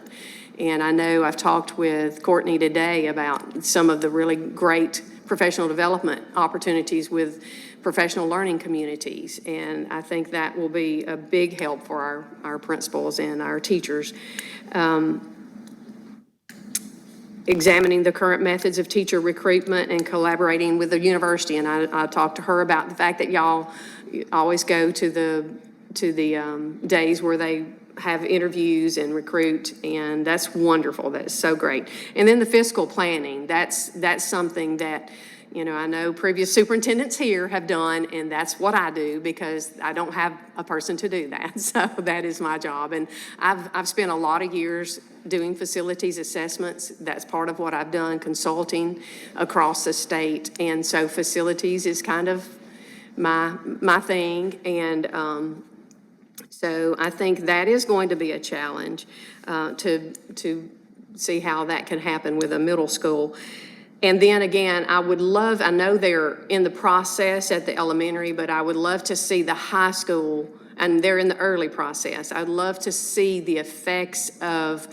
And I know I've talked with Courtney today about some of the really great professional development opportunities with professional learning communities. And I think that will be a big help for our principals and our teachers. Examining the current methods of teacher recruitment and collaborating with the university. And I talked to her about the fact that y'all always go to the days where they have interviews and recruit, and that's wonderful. That's so great. And then the fiscal planning, that's something that, I know previous superintendents here have done, and that's what I do because I don't have a person to do that. So that is my job. And I've spent a lot of years doing facilities assessments. That's part of what I've done, consulting across the state. And so facilities is kind of my thing. And so I think that is going to be a challenge to see how that can happen with a middle school. And then again, I know they're in the process at the elementary, but I would love to see the high school, and they're in the early process. I'd love to see the effects of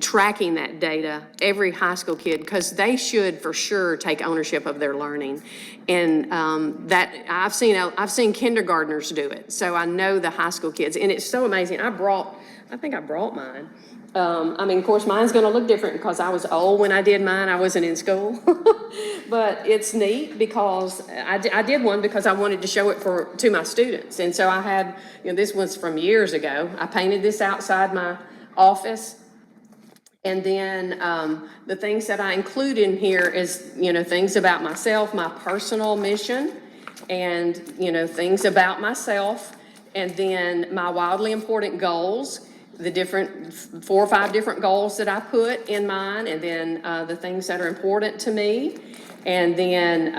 tracking that data, every high school kid, because they should for sure take ownership of their learning. And that I've seen kindergartners do it. So I know the high school kids, and it's so amazing. I think I brought mine. Of course, mine's going to look different because I was old when I did mine. I wasn't in school. But it's neat because I did one because I wanted to show it to my students. And so I had, this was from years ago. I painted this outside my office. And then the things that I include in here is, things about myself, my personal mission, and, things about myself, and then my wildly important goals, the different 4 or 5 different goals that I put in mine, and then the things that are important to me, and then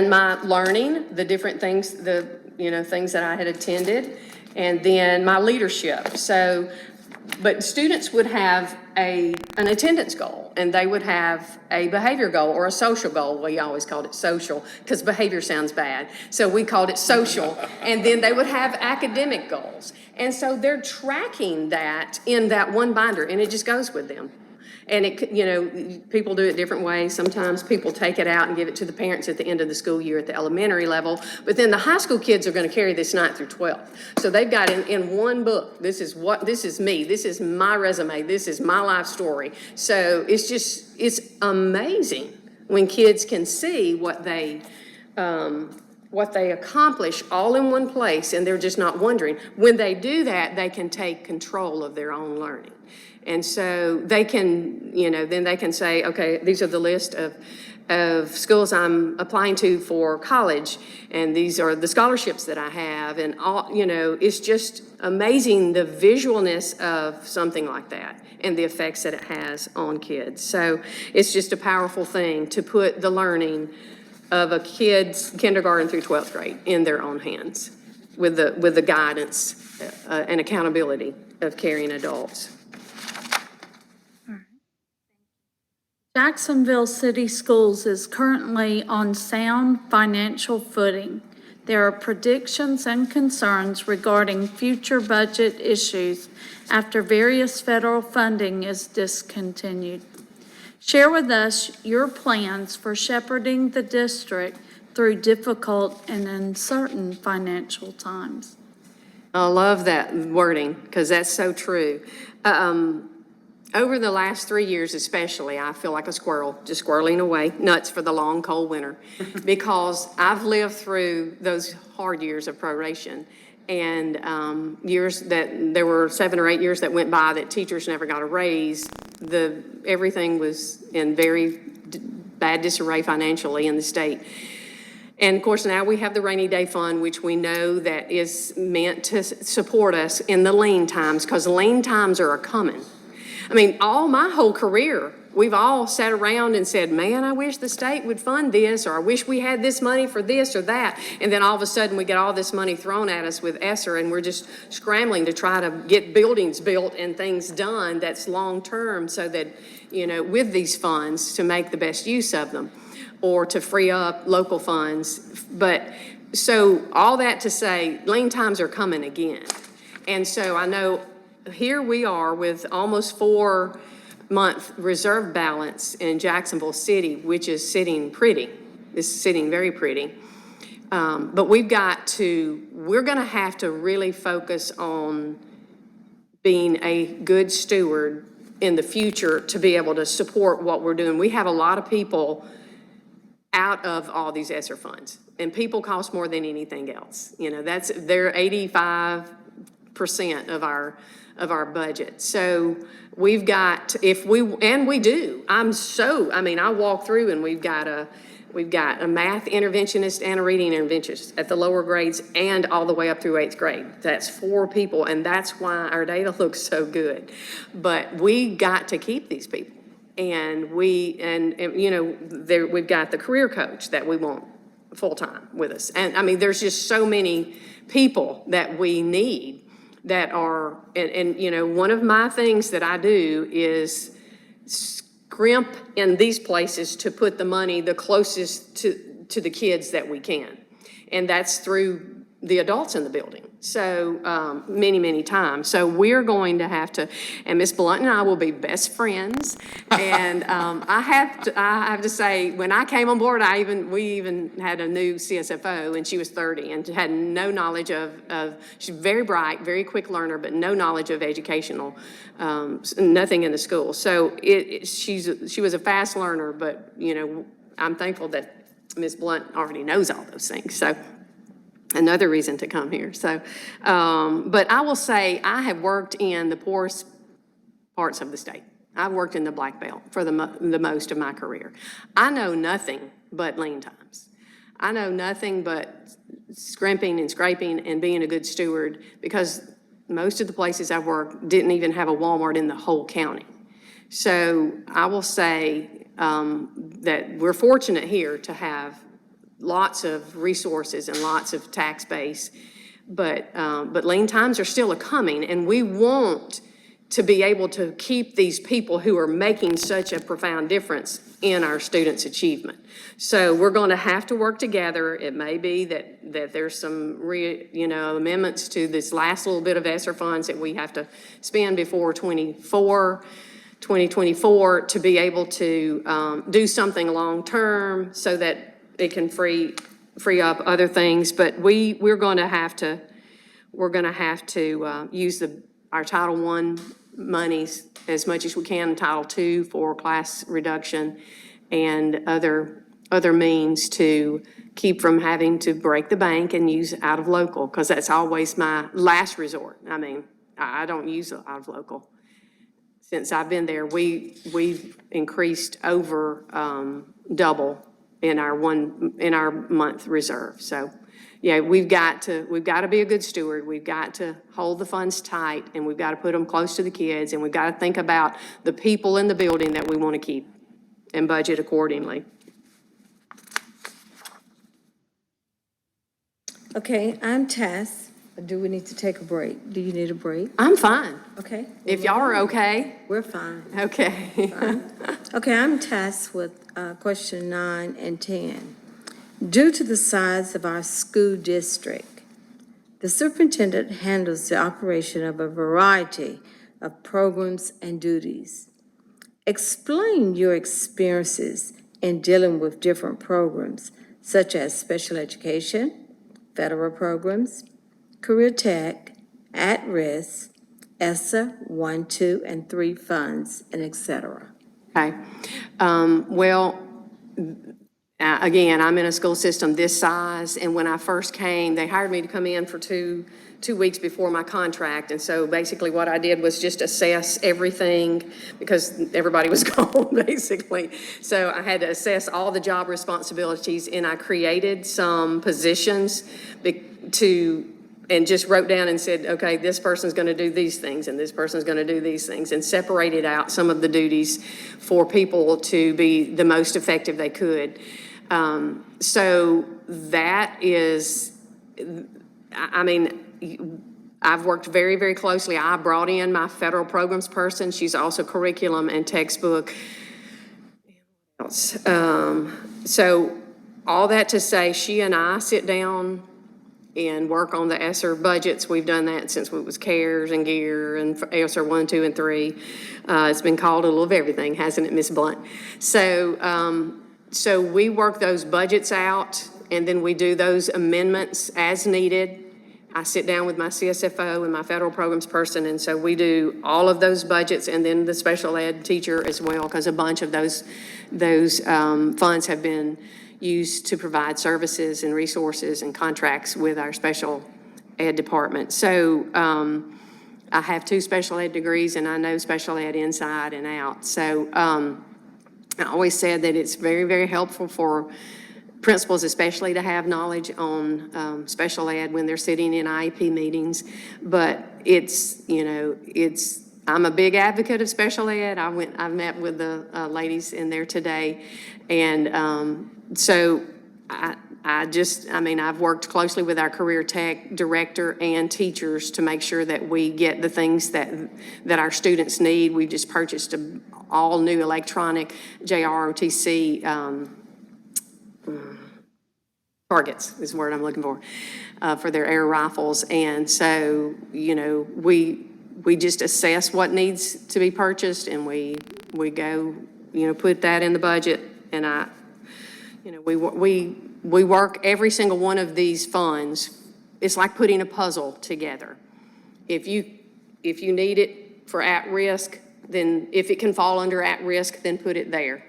my learning, the different things, things that I had attended, and then my leadership. So, but students would have an attendance goal, and they would have a behavior goal or a social goal. We always called it social because behavior sounds bad. So we called it social. And then they would have academic goals. And so they're tracking that in that one binder, and it just goes with them. And people do it different ways. Sometimes people take it out and give it to the parents at the end of the school year at the elementary level. But then the high school kids are going to carry this 9th through 12th. So they've got in one book, this is me, this is my resume, this is my life story. So it's amazing when kids can see what they accomplish all in one place, and they're just not wondering. When they do that, they can take control of their own learning. And so they can, then they can say, okay, these are the list of schools I'm applying to for college, and these are the scholarships that I have, and all, it's just amazing the visualness of something like that and the effects that it has on kids. So it's just a powerful thing to put the learning of a kid's kindergarten through 12th grade in their own hands with the guidance and accountability of caring adults. Jacksonville City Schools is currently on sound financial footing. There are predictions and concerns regarding future budget issues after various federal funding is discontinued. Share with us your plans for shepherding the district through difficult and uncertain financial times. I love that wording because that's so true. Over the last 3 years especially, I feel like a squirrel, just squirreling away, nuts for the long, cold winter, because I've lived through those hard years of proration and years that there were 7 or 8 years that went by that teachers never got a raise. Everything was in very bad disarray financially in the state. And of course, now we have the rainy day fund, which we know that is meant to support us in the lean times, because lean times are coming. I mean, my whole career, we've all sat around and said, man, I wish the state would fund this, or I wish we had this money for this or that. And then all of a sudden we get all this money thrown at us with ESSER, and we're just scrambling to try to get buildings built and things done that's long-term so that, with these funds to make the best use of them or to free up local funds. But so all that to say, lean times are coming again. And so I know here we are with almost 4-month reserve balance in Jacksonville City, which is sitting pretty. It's sitting very pretty. But we're going to have to really focus on being a good steward in the future to be able to support what we're doing. We have a lot of people out of all these ESSER funds, and people cost more than anything else. They're 85% of our budget. So we've got, we do. I walk through and we've got a math interventionist and a reading interventionist at the lower grades and all the way up through 8th grade. That's 4 people, and that's why our data looks so good. But we got to keep these people. And we've got the career coach that we want full-time with us. And there's just so many people that we need that are, one of my things that I do is scrimp in these places to put the money the closest to the kids that we can. And that's through the adults in the building. So many, many times. So we're going to have to, and Ms. Blunt and I will be best friends. And I have to say, when I came on board, we even had a new CSFO, and she was 30 and had no knowledge of she's very bright, very quick learner, but no knowledge of educational, nothing in the school. So she was a fast learner, but I'm thankful that Ms. Blunt already knows all those things. So another reason to come here. So, but I will say I have worked in the poorest parts of the state. I've worked in the Black Belt for the most of my career. I know nothing but lean times. I know nothing but scrimping and scraping and being a good steward, because most of the places I've worked didn't even have a Walmart in the whole county. So I will say that we're fortunate here to have lots of resources and lots of tax base, but lean times are still a-coming, and we want to be able to keep these people who are making such a profound difference in our students' achievement. So we're going to have to work together. It may be that there's some amendments to this last little bit of ESSER funds that we have to spend before 2024 to be able to do something long-term so that it can free up other things. But we're going to have to use our Title I monies as much as we can, Title II for class reduction and other means to keep from having to break the bank and use out of local, because that's always my last resort. I mean, I don't use out of local. Since I've been there, we've increased over double in our month reserve. So, yeah, we've got to be a good steward. We've got to hold the funds tight, and we've got to put them close to the kids, and we've got to think about the people in the building that we want to keep and budget accordingly. Okay, I'm Tess. Do we need to take a break? Do you need a break? I'm fine. Okay. If y'all are okay. We're fine. Okay. Okay, I'm Tess with question 9 and 10. Due to the size of our school district, the superintendent handles the operation of a variety of programs and duties. Explain your experiences in dealing with different programs, such as special education, federal programs, career tech, at-risk, ESSER 1, 2, and 3 funds, and et cetera. Okay. Again, I'm in a school system this size, and when I first came, they hired me to come in for two weeks before my contract, and so basically what I did was just assess everything, because everybody was gone, basically. So I had to assess all the job responsibilities, and I created some positions and just wrote down and said, okay, this person's going to do these things, and this person's going to do these things, and separated out some of the duties for people to be the most effective they could. So that is, I mean, I've worked very, very closely. I brought in my federal programs person. She's also curriculum and textbook. So all that to say, she and I sit down and work on the ESSER budgets. We've done that since it was CARES and GEAR and ESSER 1, 2, and 3. It's been called a little of everything, hasn't it, Ms. Blunt? So we work those budgets out, and then we do those amendments as needed. I sit down with my CSFO and my federal programs person, and so we do all of those budgets, and then the special ed teacher as well, because a bunch of those funds have been used to provide services and resources and contracts with our special ed department. So I have 2 special ed degrees, and I know special ed inside and out. So I always said that it's very, very helpful for principals especially to have knowledge on special ed when they're sitting in IEP meetings. But I'm a big advocate of special ed. I've met with the ladies in there today, and so I've worked closely with our career tech director and teachers to make sure that we get the things that our students need. We just purchased all new electronic JROTC targets is the word I'm looking for their air rifles. And so, we just assess what needs to be purchased, and we go, put that in the budget. And we work every single one of these funds. It's like putting a puzzle together. If you need it for at-risk, then if it can fall under at-risk, then put it there.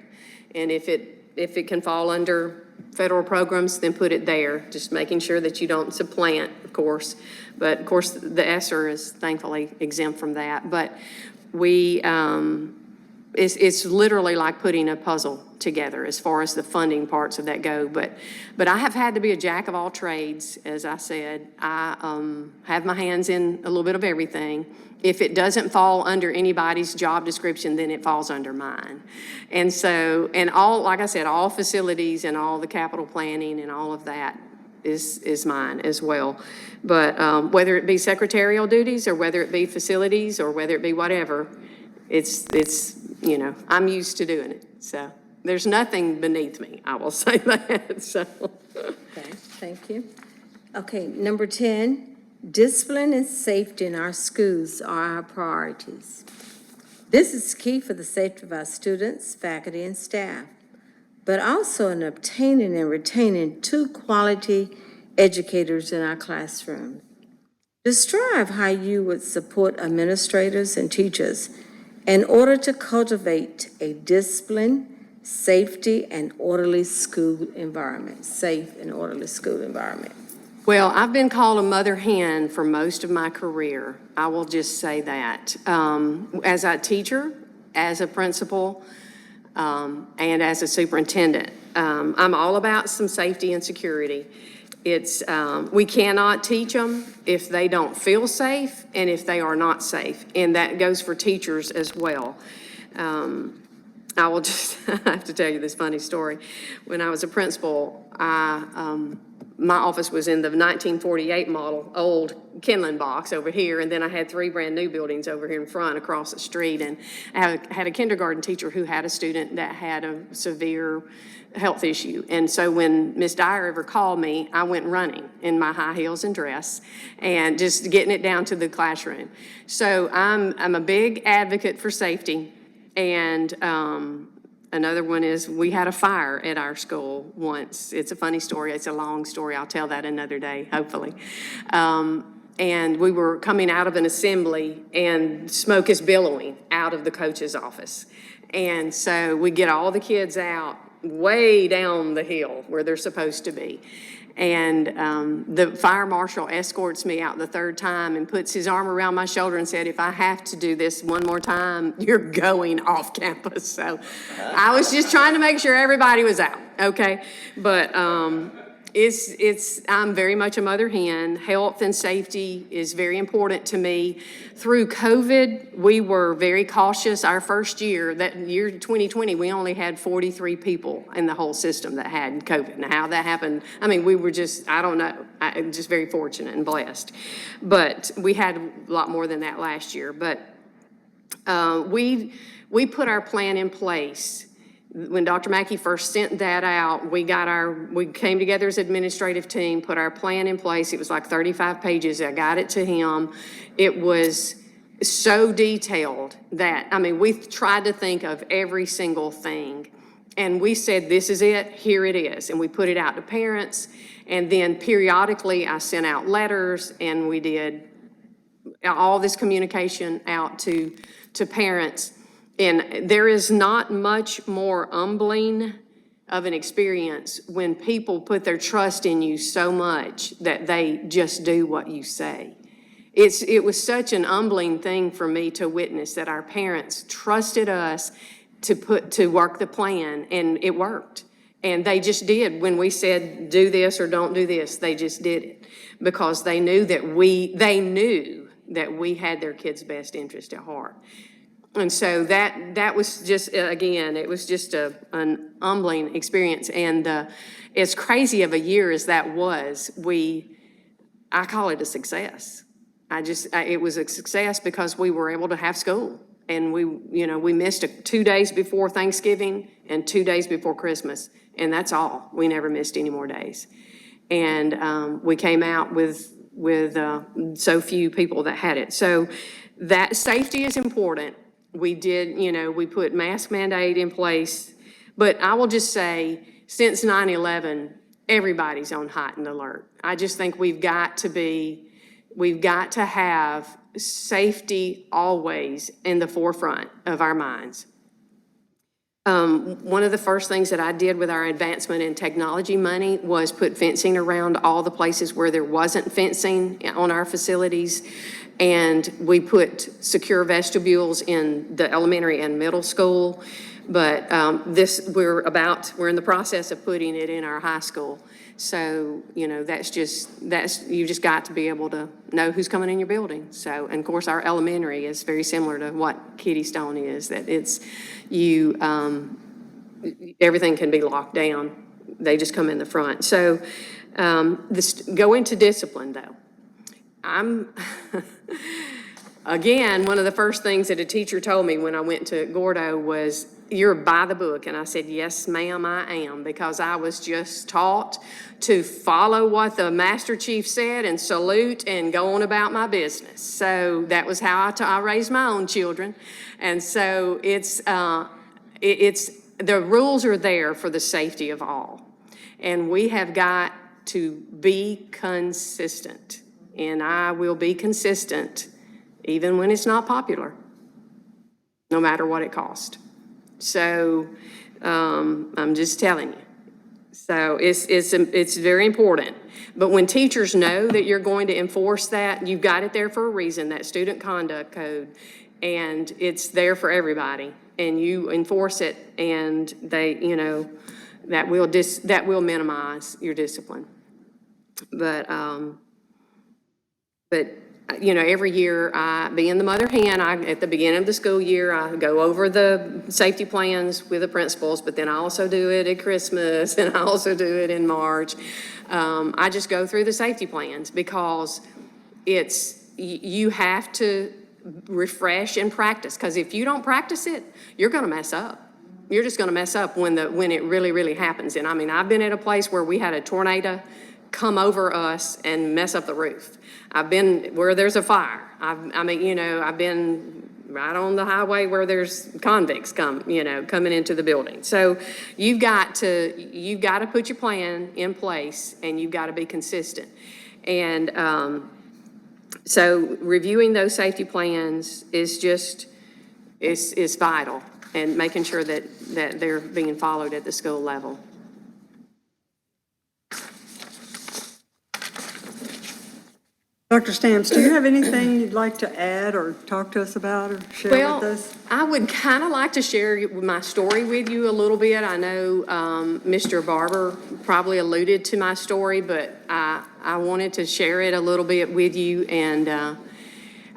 And if it can fall under federal programs, then put it there, just making sure that you don't supplant, of course. But of course, the ESSER is thankfully exempt from that. But we it's literally like putting a puzzle together as far as the funding parts of that go. But I have had to be a jack of all trades, as I said. I have my hands in a little bit of everything. If it doesn't fall under anybody's job description, then it falls under mine. And so, and all, like I said, all facilities and all the capital planning and all of that is mine as well. But whether it be secretarial duties or whether it be facilities or whether it be whatever, it's you know, I'm used to doing it. So there's nothing beneath me, I will say that, so. Okay, thank you. Okay, number 10, discipline and safety in our schools are our priorities. This is key for the safety of our students, faculty, and staff, but also in obtaining and retaining 2 quality educators in our classroom. Describe how you would support administrators and teachers in order to cultivate a disciplined, safety, and orderly school environment, safe and orderly school environment. Well, I've been called a mother hen for most of my career. I will just say that. As a teacher, as a principal, and as a superintendent, I'm all about some safety and security. It's, we cannot teach them if they don't feel safe and if they are not safe. And that goes for teachers as well. I will just, I have to tell you this funny story. When I was a principal, my office was in the 1948 model, old Kenland box over here, and then I had 3 brand new buildings over here in front across the street, and I had a kindergarten teacher who had a student that had a severe health issue. And so when Miss Dyer ever called me, I went running in my high heels and dress and just getting it down to the classroom. So I'm a big advocate for safety. And another one is we had a fire at our school once. It's a funny story. It's a long story. I'll tell that another day, hopefully. And we were coming out of an assembly and smoke is billowing out of the coach's office. And so we get all the kids out way down the hill where they're supposed to be. And the fire marshal escorts me out the 3rd time and puts his arm around my shoulder and said, if I have to do this one more time, you're going off campus. So I was just trying to make sure everybody was out, okay? But I'm very much a mother hen. Health and safety is very important to me. Through COVID, we were very cautious. Our first year, that year 2020, we only had 43 people in the whole system that had COVID. Now, how that happened, I mean, we were just, I don't know, just very fortunate and blessed. But we had a lot more than that last year. But we put our plan in place. When Dr. Mackey first sent that out, we came together as administrative team, put our plan in place. It was like 35 pages. I got it to him. It was so detailed that, I mean, we tried to think of every single thing. And we said, this is it, here it is. And we put it out to parents. And then periodically I sent out letters and we did all this communication out to parents. And there is not much more humbling of an experience when people put their trust in you so much that they just do what you say. It was such an humbling thing for me to witness that our parents trusted us to work the plan, and it worked. And they just did. When we said, do this or don't do this, they just did it because they knew that we had their kids' best interest at heart. And so that was just, again, it was just an humbling experience. And as crazy of a year as that was, I call it a success. It was a success because we were able to have school. And we missed 2 days before Thanksgiving and 2 days before Christmas. And that's all. We never missed any more days. And we came out with so few people that had it. So that safety is important. We did, we put mask mandate in place, but I will just say, since 9/11, everybody's on heightened alert. I just think we've got to have safety always in the forefront of our minds. One of the first things that I did with our advancement in technology money was put fencing around all the places where there wasn't fencing on our facilities. And we put secure vestibules in the elementary and middle school. But we're in the process of putting it in our high school. So, you know, you just got to be able to know who's coming in your building. So, and of course, our elementary is very similar to what Kitty Stone is, that it's, everything can be locked down. They just come in the front. So, go into discipline, though. Again, one of the first things that a teacher told me when I went to Gordo was, "You're by the book." And I said, "Yes, ma'am, I am," because I was just taught to follow what the Master Chief said and salute and go on about my business. So that was how I raised my own children. And so the rules are there for the safety of all. And we have got to be consistent. And I will be consistent even when it's not popular, no matter what it costs. So I'm just telling you. So it's very important. But when teachers know that you're going to enforce that, you've got it there for a reason, that student conduct code, and it's there for everybody. And you enforce it, and they, you know, that will minimize your discipline. But you know, every year, being the mother hen, at the beginning of the school year, I go over the safety plans with the principals, but then I also do it at Christmas, and I also do it in March. I just go through the safety plans because you have to refresh and practice, because if you don't practice it, you're gonna mess up. You're just gonna mess up when it really, really happens. And I mean, I've been at a place where we had a tornado come over us and mess up the roof. I've been where there's a fire. I've been right on the highway where there's convicts coming into the building. So you've got to put your plan in place, and you've got to be consistent. And so reviewing those safety plans is vital, and making sure that they're being followed at the school level. Dr. Stamps, do you have anything you'd like to add or talk to us about or share with us? I would kind of like to share my story with you a little bit. I know Mr. Barber probably alluded to my story, but I wanted to share it a little bit with you. And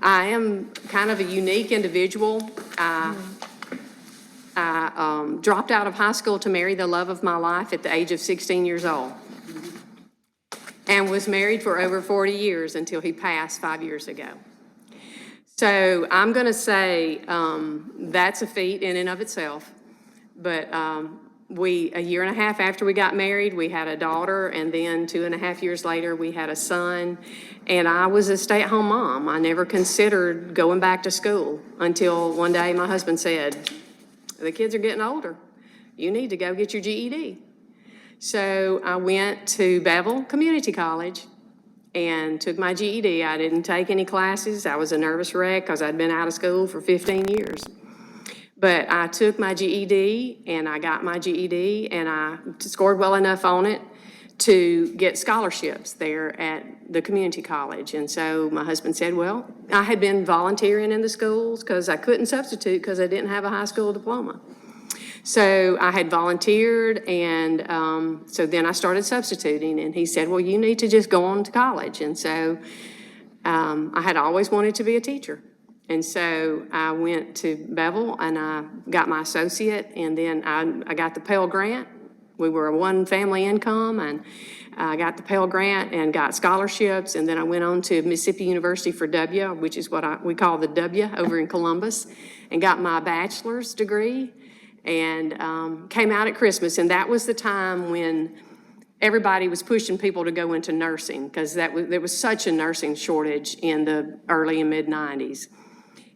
I am kind of a unique individual. I dropped out of high school to marry the love of my life at the age of 16 years old. And was married for over 40 years until he passed 5 years ago. So I'm going to say that's a feat in and of itself. But a year and a half after we got married, we had a daughter, and then 2.5 years later, we had a son. And I was a stay-at-home mom. I never considered going back to school until one day my husband said, "The kids are getting older. You need to go get your GED." So I went to Bevel Community College and took my GED. I didn't take any classes. I was a nervous wreck because I'd been out of school for 15 years. But I took my GED, and I got my GED, and I scored well enough on it to get scholarships there at the community college. And so my husband said, well, I had been volunteering in the schools because I couldn't substitute because I didn't have a high school diploma. So I had volunteered, and so then I started substituting, and he said, well, you need to just go on to college. And so I had always wanted to be a teacher. And so I went to Bevel, and I got my associate, and then I got the Pell Grant. We were a one-family income, and I got the Pell Grant and got scholarships, and then I went on to Mississippi University for W, which is what we call the W over in Columbus, and got my bachelor's degree. And came out at Christmas, and that was the time when everybody was pushing people to go into nursing, because there was such a nursing shortage in the early and mid-90s.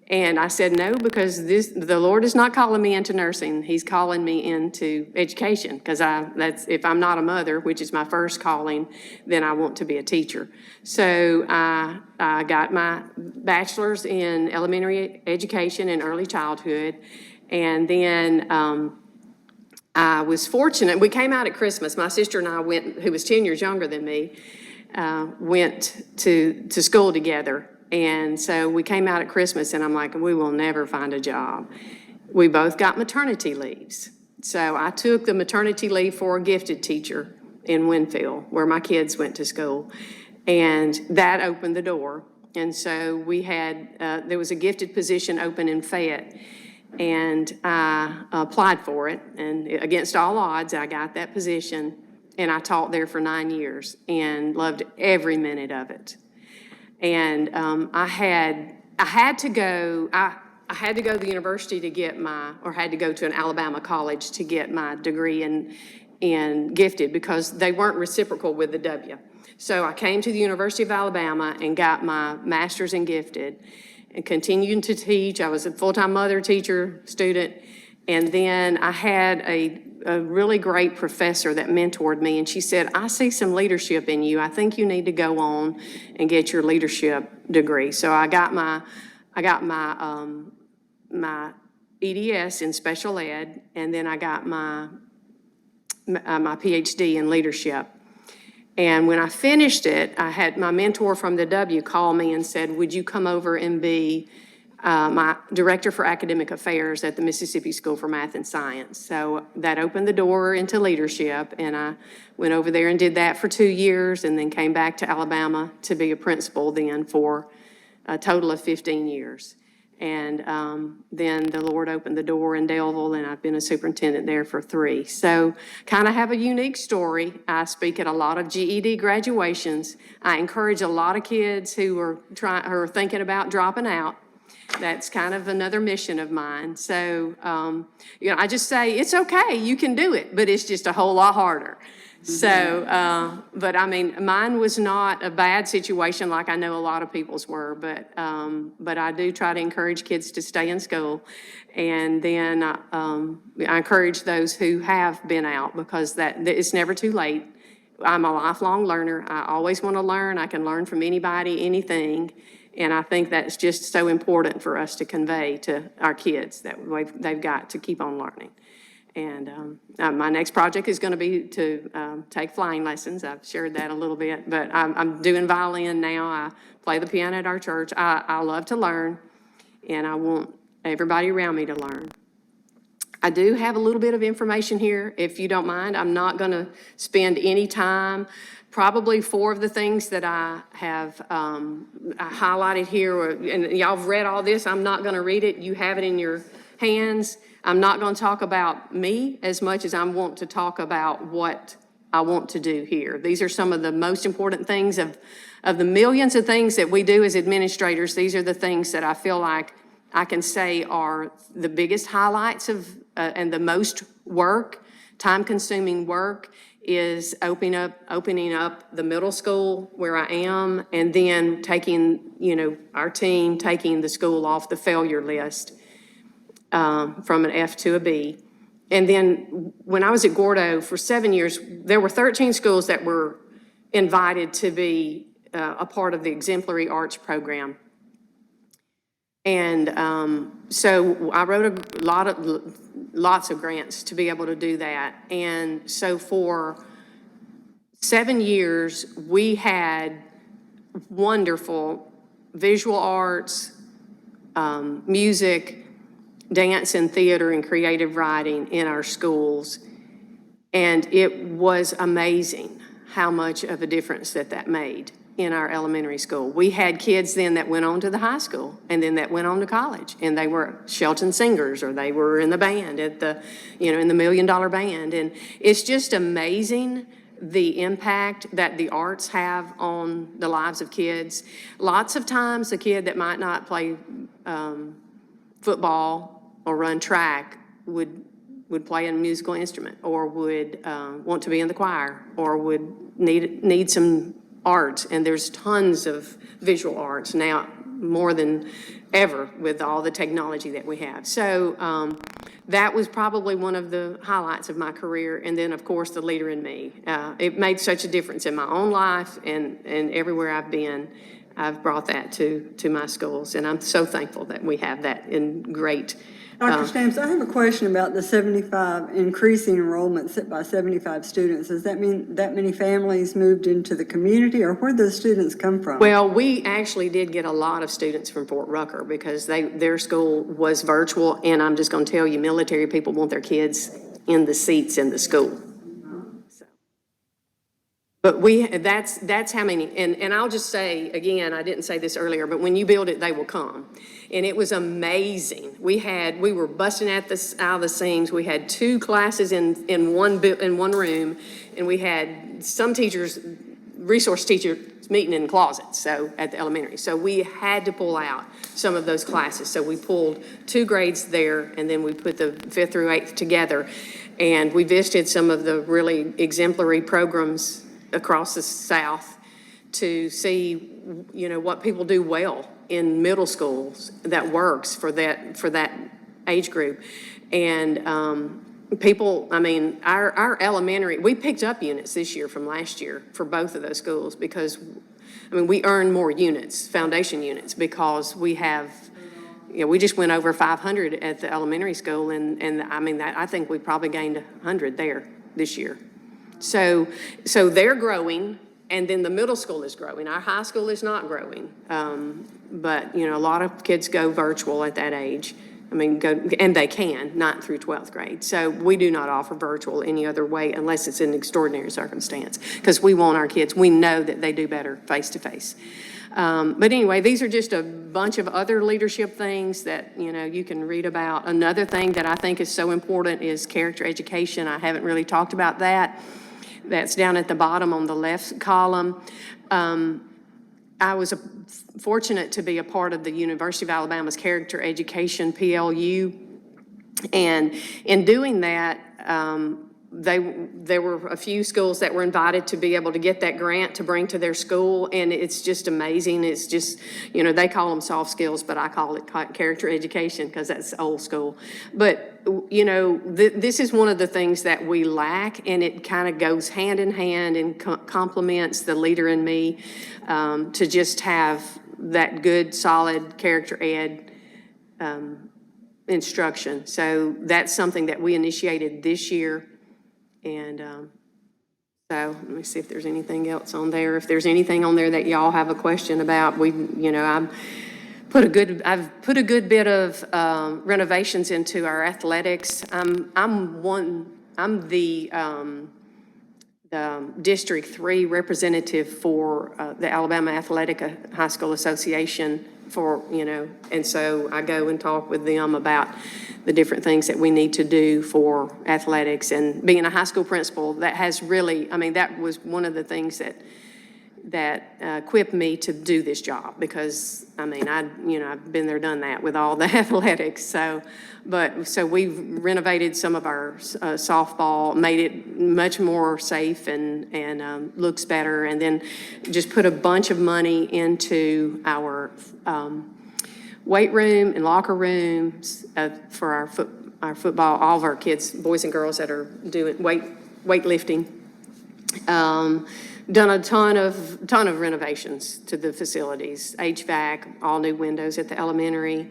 And I said no, because the Lord is not calling me into nursing. He's calling me into education, because if I'm not a mother, which is my first calling, then I want to be a teacher. So I got my bachelor's in elementary education and early childhood. And then I was fortunate. We came out at Christmas. My sister and I went, who was 10 years younger than me, went to school together. And so we came out at Christmas, and I'm like, we will never find a job. We both got maternity leaves. So I took the maternity leave for a gifted teacher in Winfield, where my kids went to school. And that opened the door. And so we had, there was a gifted position open in Fayette. And I applied for it. And against all odds, I got that position. And I taught there for 9 years and loved every minute of it. And I had to go to the university to get had to go to an Alabama college to get my degree in gifted, because they weren't reciprocal with the W. So I came to the University of Alabama and got my master's in gifted and continued to teach. I was a full-time mother, teacher, student. And then I had a really great professor that mentored me, and she said, I see some leadership in you. I think you need to go on and get your leadership degree. So I got my EDS in special ed, and then I got my PhD in leadership. And when I finished it, I had my mentor from the W call me and said, would you come over and be my director for academic affairs at the Mississippi School for Math and Science? So that opened the door into leadership, and I went over there and did that for 2 years, and then came back to Alabama to be a principal then for a total of 15 years. And then the Lord opened the door in Daleville, and I've been a superintendent there for 3. So kind of have a unique story. I speak at a lot of GED graduations. I encourage a lot of kids who are thinking about dropping out. That's kind of another mission of mine. So, I just say, it's okay, you can do it, but it's just a whole lot harder. So, but I mean, mine was not a bad situation like I know a lot of people's were, but I do try to encourage kids to stay in school. And then I encourage those who have been out, because that it's never too late. I'm a lifelong learner. I always want to learn. I can learn from anybody, anything. And I think that's just so important for us to convey to our kids, that they've got to keep on learning. And my next project is going to be to take flying lessons. I've shared that a little bit, but I'm doing violin now. I play the piano at our church. I love to learn, and I want everybody around me to learn. I do have a little bit of information here, if you don't mind. I'm not going to spend any time. Probably 4 of the things that I have highlighted here, and y'all have read all this. I'm not going to read it. You have it in your hands. I'm not going to talk about me as much as I want to talk about what I want to do here. These are some of the most important things of the millions of things that we do as administrators. These are the things that I feel like I can say are the biggest highlights of and the most work, time-consuming work, is opening up the middle school where I am, and then taking, our team taking the school off the failure list from an F to a B. And then when I was at Gordo for 7 years, there were 13 schools that were invited to be a part of the exemplary arts program. And so I wrote lots of grants to be able to do that. And so for 7 years, we had wonderful visual arts, music, dance and theater and creative writing in our schools. And it was amazing how much of a difference that made in our elementary school. We had kids then that went on to the high school, and then that went on to college, and they were Shelton singers, or they were in the band at the, in the $1 Million Band. And it's just amazing the impact that the arts have on the lives of kids. Lots of times a kid that might not play football or run track would play a musical instrument, or would want to be in the choir, or would need some art. And there's tons of visual arts now, more than ever, with all the technology that we have. So that was probably one of the highlights of my career. And then, of course, the leader in me. It made such a difference in my own life, and everywhere I've been, I've brought that to my schools. And I'm so thankful that we have that in great Dr. Stamps, I have a question about the 75, increasing enrollment set by 75 students. Does that mean that many families moved into the community, or where did those students come from? Well, we actually did get a lot of students from Fort Rucker because their school was virtual, and I'm just going to tell you, military people want their kids in the seats in the school. So, but that's how many, and I'll just say, again, I didn't say this earlier, but when you build it, they will come. And it was amazing. We were busting out of the seams. We had 2 classes in one room, and we had some teachers, resource teachers, meeting in closets, so at the elementary. So we had to pull out some of those classes. So we pulled 2 grades there, and then we put the 5th through 8th together. And we visited some of the really exemplary programs across the South to see, what people do well in middle schools that works for that age group. And people, our elementary, we picked up units this year from last year for both of those schools because, we earn more units, foundation units, because we have, we just went over 500 at the elementary school, and I think we probably gained 100 there this year. So they're growing, and then the middle school is growing. Our high school is not growing, but a lot of kids go virtual at that age. And they can, 9th through 12th grade. So we do not offer virtual any other way unless it's an extraordinary circumstance, because we want our kids, we know that they do better face-to-face. But anyway, these are just a bunch of other leadership things that, you can read about. Another thing that I think is so important is character education. I haven't really talked about that. That's down at the bottom on the left column. I was fortunate to be a part of the University of Alabama's Character Education, PLU, and in doing that, there were a few schools that were invited to be able to get that grant to bring to their school, and it's just amazing. It's just, they call them soft skills, but I call it character education because that's old school. But, this is one of the things that we lack, and it kind of goes hand in hand and complements the leader in me to just have that good, solid character ed instruction. So that's something that we initiated this year. And so let me see if there's anything else on there. If there's anything on there that y'all have a question about, I've put a good bit of renovations into our athletics. I'm the District 3 representative for the Alabama Athletic High School Association and so I go and talk with them about the different things that we need to do for athletics. And being a high school principal, that has really, that was one of the things that equipped me to do this job, because I've been there, done that with all the athletics. So we've renovated some of our softball, made it much more safe and looks better, and then just put a bunch of money into our weight room and locker rooms for our football, all of our kids, boys and girls that are doing weightlifting. Done a ton of renovations to the facilities, HVAC, all new windows at the elementary.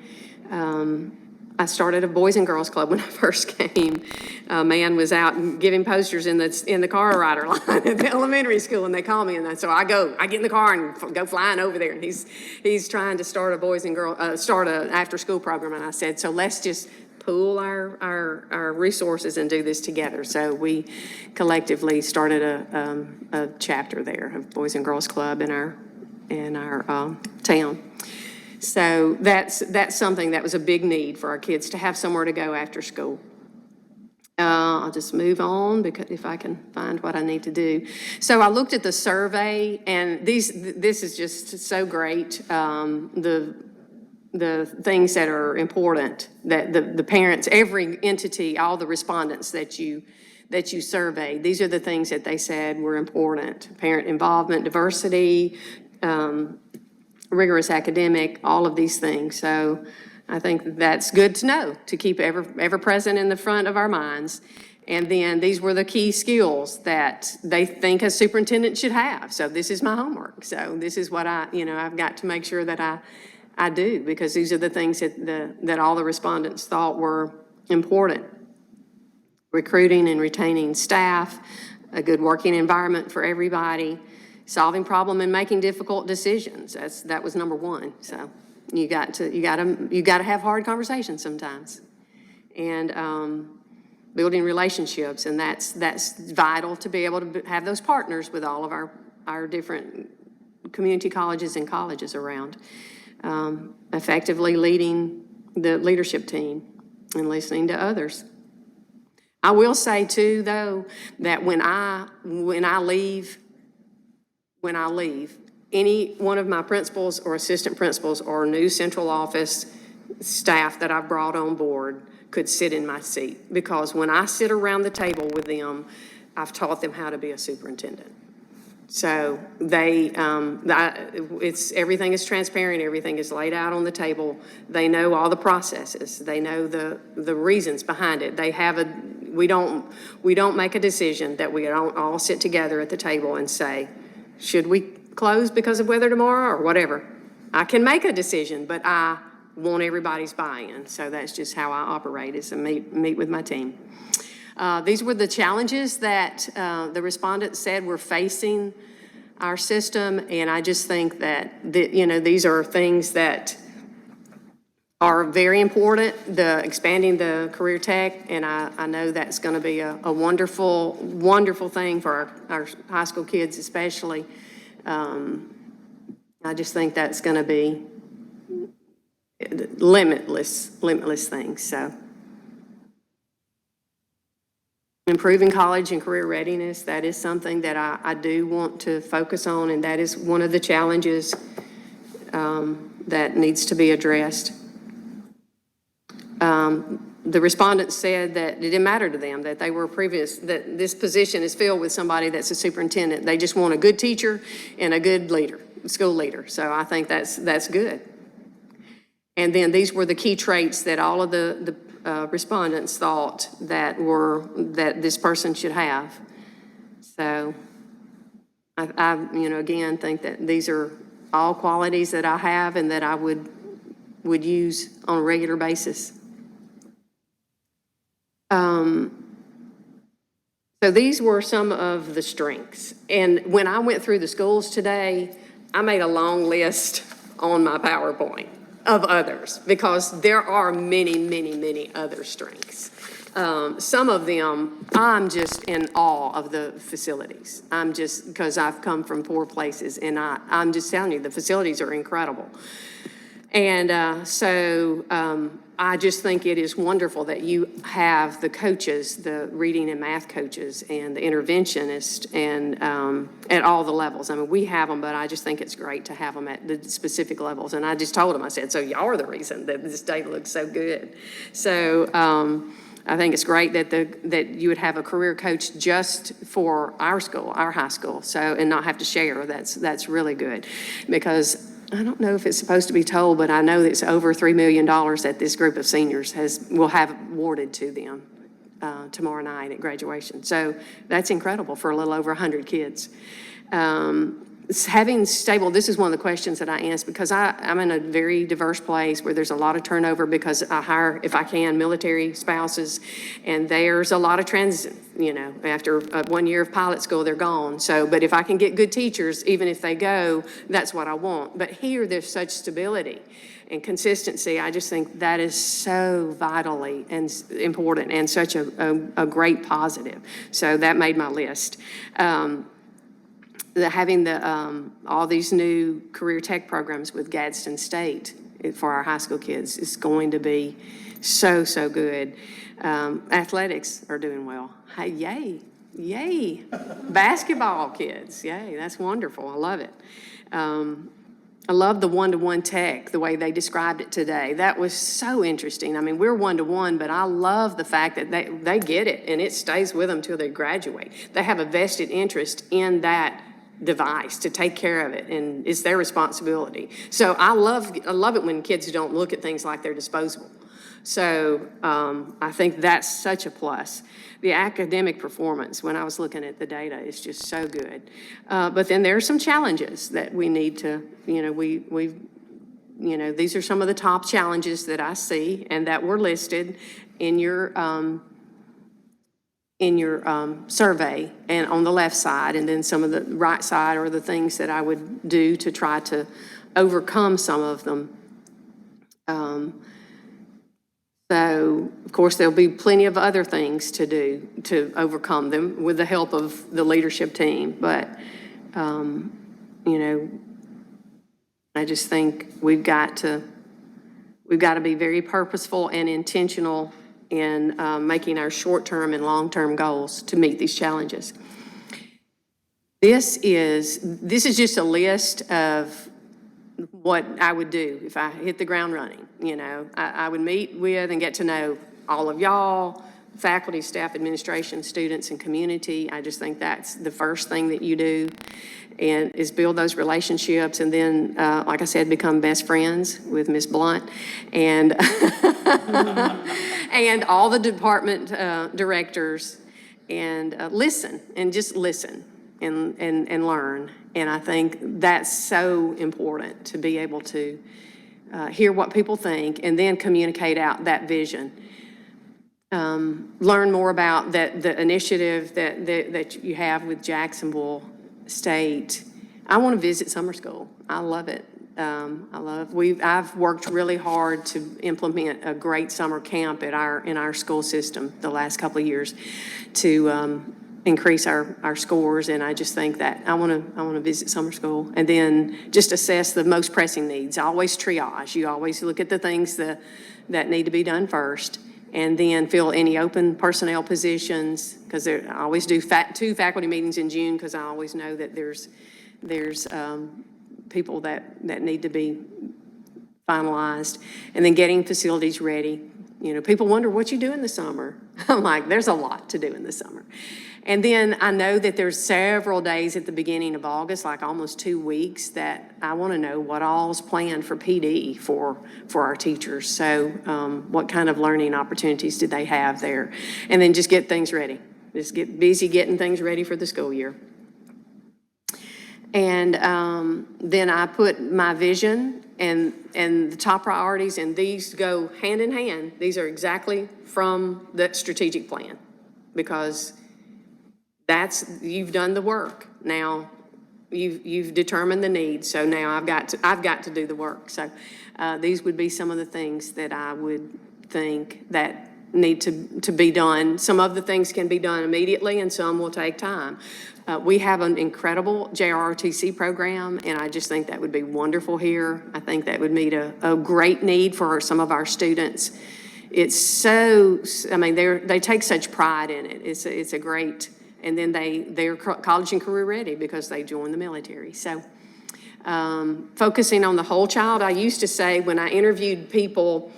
I started a Boys and Girls Club when I first came. A man was out giving posters in the car rider line at the elementary school, and they called me, and so I get in the car and go flying over there, and he's trying to start a Boys and Girls, start an after-school program, and I said, so let's just pool our resources and do this together. So we collectively started a chapter there of Boys and Girls Club in our town. So that's something that was a big need for our kids to have somewhere to go after school. I'll just move on because if I can find what I need to do. So I looked at the survey, and this is just so great. The things that are important, that the parents, every entity, all the respondents that you surveyed, these are the things that they said were important: parent involvement, diversity, rigorous academic, all of these things. So I think that's good to know, to keep ever present in the front of our minds. And then these were the key skills that they think a superintendent should have. So this is my homework. So this is what I've got to make sure that I do, because these are the things that all the respondents thought were important. Recruiting and retaining staff, a good working environment for everybody, solving problem and making difficult decisions. That was number one. So you got to have hard conversations sometimes, and building relationships, and that's vital to be able to have those partners with all of our different community colleges and colleges around. Effectively leading the leadership team and listening to others. I will say too, though, that when I leave, any one of my principals or assistant principals or new central office staff that I've brought on board could sit in my seat, because when I sit around the table with them, I've taught them how to be a superintendent. So everything is transparent, everything is laid out on the table. They know all the processes. They know the reasons behind it. We don't make a decision that we don't all sit together at the table and say, should we close because of weather tomorrow or whatever? I can make a decision, but I want everybody's buy-in. So that's just how I operate, is to meet with my team. These were the challenges that the respondents said were facing our system, and I just think that these are things that are very important. Expanding the career tech, and I know that's going to be a wonderful, wonderful thing for our high school kids, especially. I just think that's going to be limitless things. So. Improving college and career readiness, that is something that I do want to focus on, and that is one of the challenges that needs to be addressed. The respondents said that it didn't matter to them, that they were that this position is filled with somebody that's a superintendent. They just want a good teacher and a good leader, school leader. So I think that's good. And then these were the key traits that all of the respondents thought that this person should have. So I again, think that these are all qualities that I have and that I would use on a regular basis. So these were some of the strengths. And when I went through the schools today, I made a long list on my PowerPoint of others, because there are many, many, many other strengths. Some of them, I'm just in awe of the facilities. Because I've come from poor places, and I'm just telling you, the facilities are incredible. And so I just think it is wonderful that you have the coaches, the reading and math coaches, and the interventionists, and at all the levels. I mean, we have them, but I just think it's great to have them at the specific levels. And I just told them, I said, so y'all are the reason that this data looks so good. So I think it's great that you would have a career coach just for our school, our high school, and not have to share. That's really good, because I don't know if it's supposed to be told, but I know that it's over $3 million that this group of seniors will have awarded to them tomorrow night at graduation. So that's incredible for a little over 100 kids. Having stable, this is one of the questions that I asked, because I'm in a very diverse place where there's a lot of turnover, because I hire, if I can, military spouses, and there's a lot of after 1 year of pilot school, they're gone. So, but if I can get good teachers, even if they go, that's what I want. But here, there's such stability and consistency. I just think that is so vitally and important, and such a great positive. So that made my list. Having all these new career tech programs with Gadsden State for our high school kids is going to be so good. Athletics are doing well. Hey, yay. Basketball kids, yay, that's wonderful. I love it. I love the one-to-one tech, the way they described it today. That was so interesting. I mean, we're one-to-one, but I love the fact that they get it, and it stays with them till they graduate. They have a vested interest in that device to take care of it, and it's their responsibility. So I love it when kids don't look at things like they're disposable. So I think that's such a plus. The academic performance, when I was looking at the data, is just so good. But then there are some challenges that we need to, you know, these are some of the top challenges that I see and that were listed in your survey and on the left side, and then some of the right side are the things that I would do to try to overcome some of them. So, of course, there'll be plenty of other things to do to overcome them with the help of the leadership team. But, you know, I just think we've got to be very purposeful and intentional in making our short-term and long-term goals to meet these challenges. This is just a list of what I would do if I hit the ground running. You know, I would meet with and get to know all of y'all, faculty, staff, administration, students, and community. I just think that's the first thing that you do, and is build those relationships, and then, like I said, become best friends with Ms. Blunt, and and all the department directors, and listen, and just listen, and learn. And I think that's so important, to be able to hear what people think and then communicate out that vision. Learn more about the initiative that you have with Jacksonville State. I want to visit summer school. I love it. I've worked really hard to implement a great summer camp in our school system the last couple of years to increase our scores, and I just think that I want to visit summer school and then just assess the most pressing needs. I always triage. You always look at the things that need to be done first, and then fill any open personnel positions, because I always do 2 faculty meetings in June, because I always know that there's people that need to be finalized, and then getting facilities ready. You know, people wonder what you do in the summer. I'm like, there's a lot to do in the summer. And then I know that there's several days at the beginning of August, like almost 2 weeks, that I want to know what all's planned for PD for our teachers. So what kind of learning opportunities do they have there? And then just get things ready. Just get busy getting things ready for the school year. And then I put my vision and the top priorities, and these go hand in hand. These are exactly from the strategic plan, because you've done the work. Now you've determined the needs, so now I've got to do the work. So these would be some of the things that I would think that need to be done. Some of the things can be done immediately, and some will take time. We have an incredible JROTC program, and I just think that would be wonderful here. I think that would meet a great need for some of our students. It's so, I mean, they take such pride in it. It's a great, and then they're college and career ready because they joined the military. So focusing on the whole child, I used to say when I interviewed people,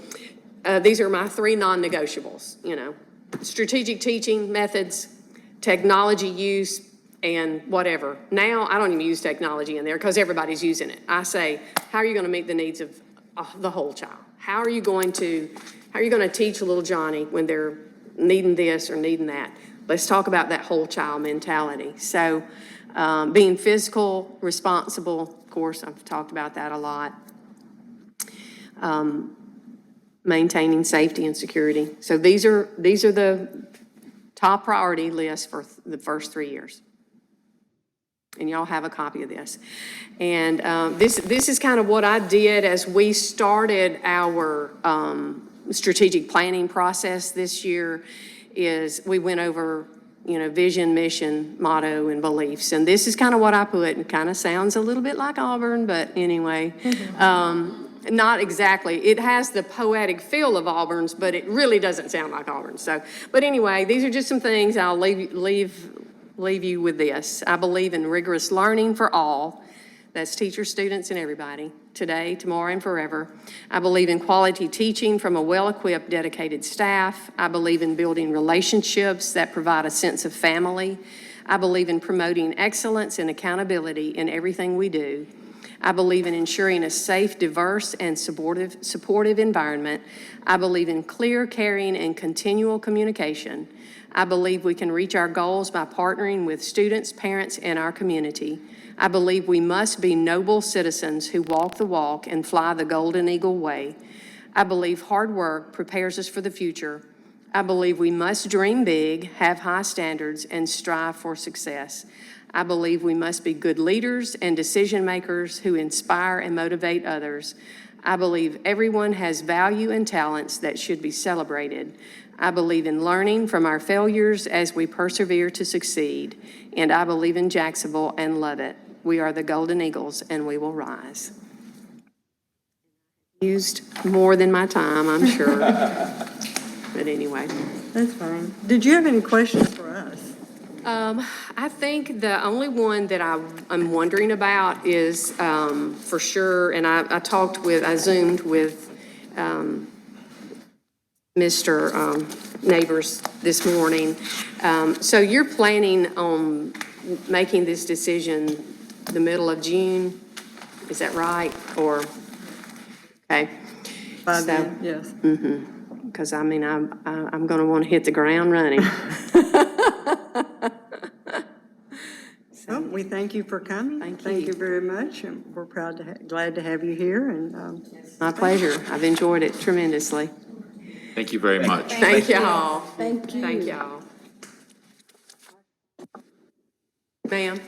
these are my 3 non-negotiables, you know, strategic teaching methods, technology use, and whatever. Now, I don't even use technology in there because everybody's using it. I say, how are you going to meet the needs of the whole child? How are you going to teach little Johnny when they're needing this or needing that? Let's talk about that whole child mentality. So being physical, responsible, of course, I've talked about that a lot. Maintaining safety and security. So these are the top priority lists for the first 3 years. And y'all have a copy of this. And this is kind of what I did as we started our strategic planning process this year. Is we went over, you know, vision, mission, motto, and beliefs. And this is kind of what I put. It kind of sounds a little bit like Auburn, but anyway, not exactly. It has the poetic feel of Auburn's, but it really doesn't sound like Auburn. So, but anyway, these are just some things. I'll leave you with this. I believe in rigorous learning for all. That's teachers, students, and everybody, today, tomorrow, and forever. I believe in quality teaching from a well-equipped, dedicated staff. I believe in building relationships that provide a sense of family. I believe in promoting excellence and accountability in everything we do. I believe in ensuring a safe, diverse, and supportive environment. I believe in clear, caring, and continual communication. I believe we can reach our goals by partnering with students, parents, and our community. I believe we must be noble citizens who walk the walk and fly the Golden Eagle way. I believe hard work prepares us for the future. I believe we must dream big, have high standards, and strive for success. I believe we must be good leaders and decision makers who inspire and motivate others. I believe everyone has value and talents that should be celebrated. I believe in learning from our failures as we persevere to succeed. And I believe in Jacksonville and love it. We are the Golden Eagles and we will rise. Used more than my time, I'm sure. But anyway. That's fine. Did you have any questions for us? I think the only one that I'm wondering about is, for sure, and I Zoomed with, Mr. Neighbors this morning. So you're planning on making this decision the middle of June? Is that right? Or, okay. By So- then, yes. Because I mean, I'm going to want to hit the ground running. Well, we thank you for coming. Thank you very much, and we're glad to have you here, and, My pleasure. I've enjoyed it tremendously. Thank you very much. Thank y'all. Thank you. Thank y'all. Ma'am?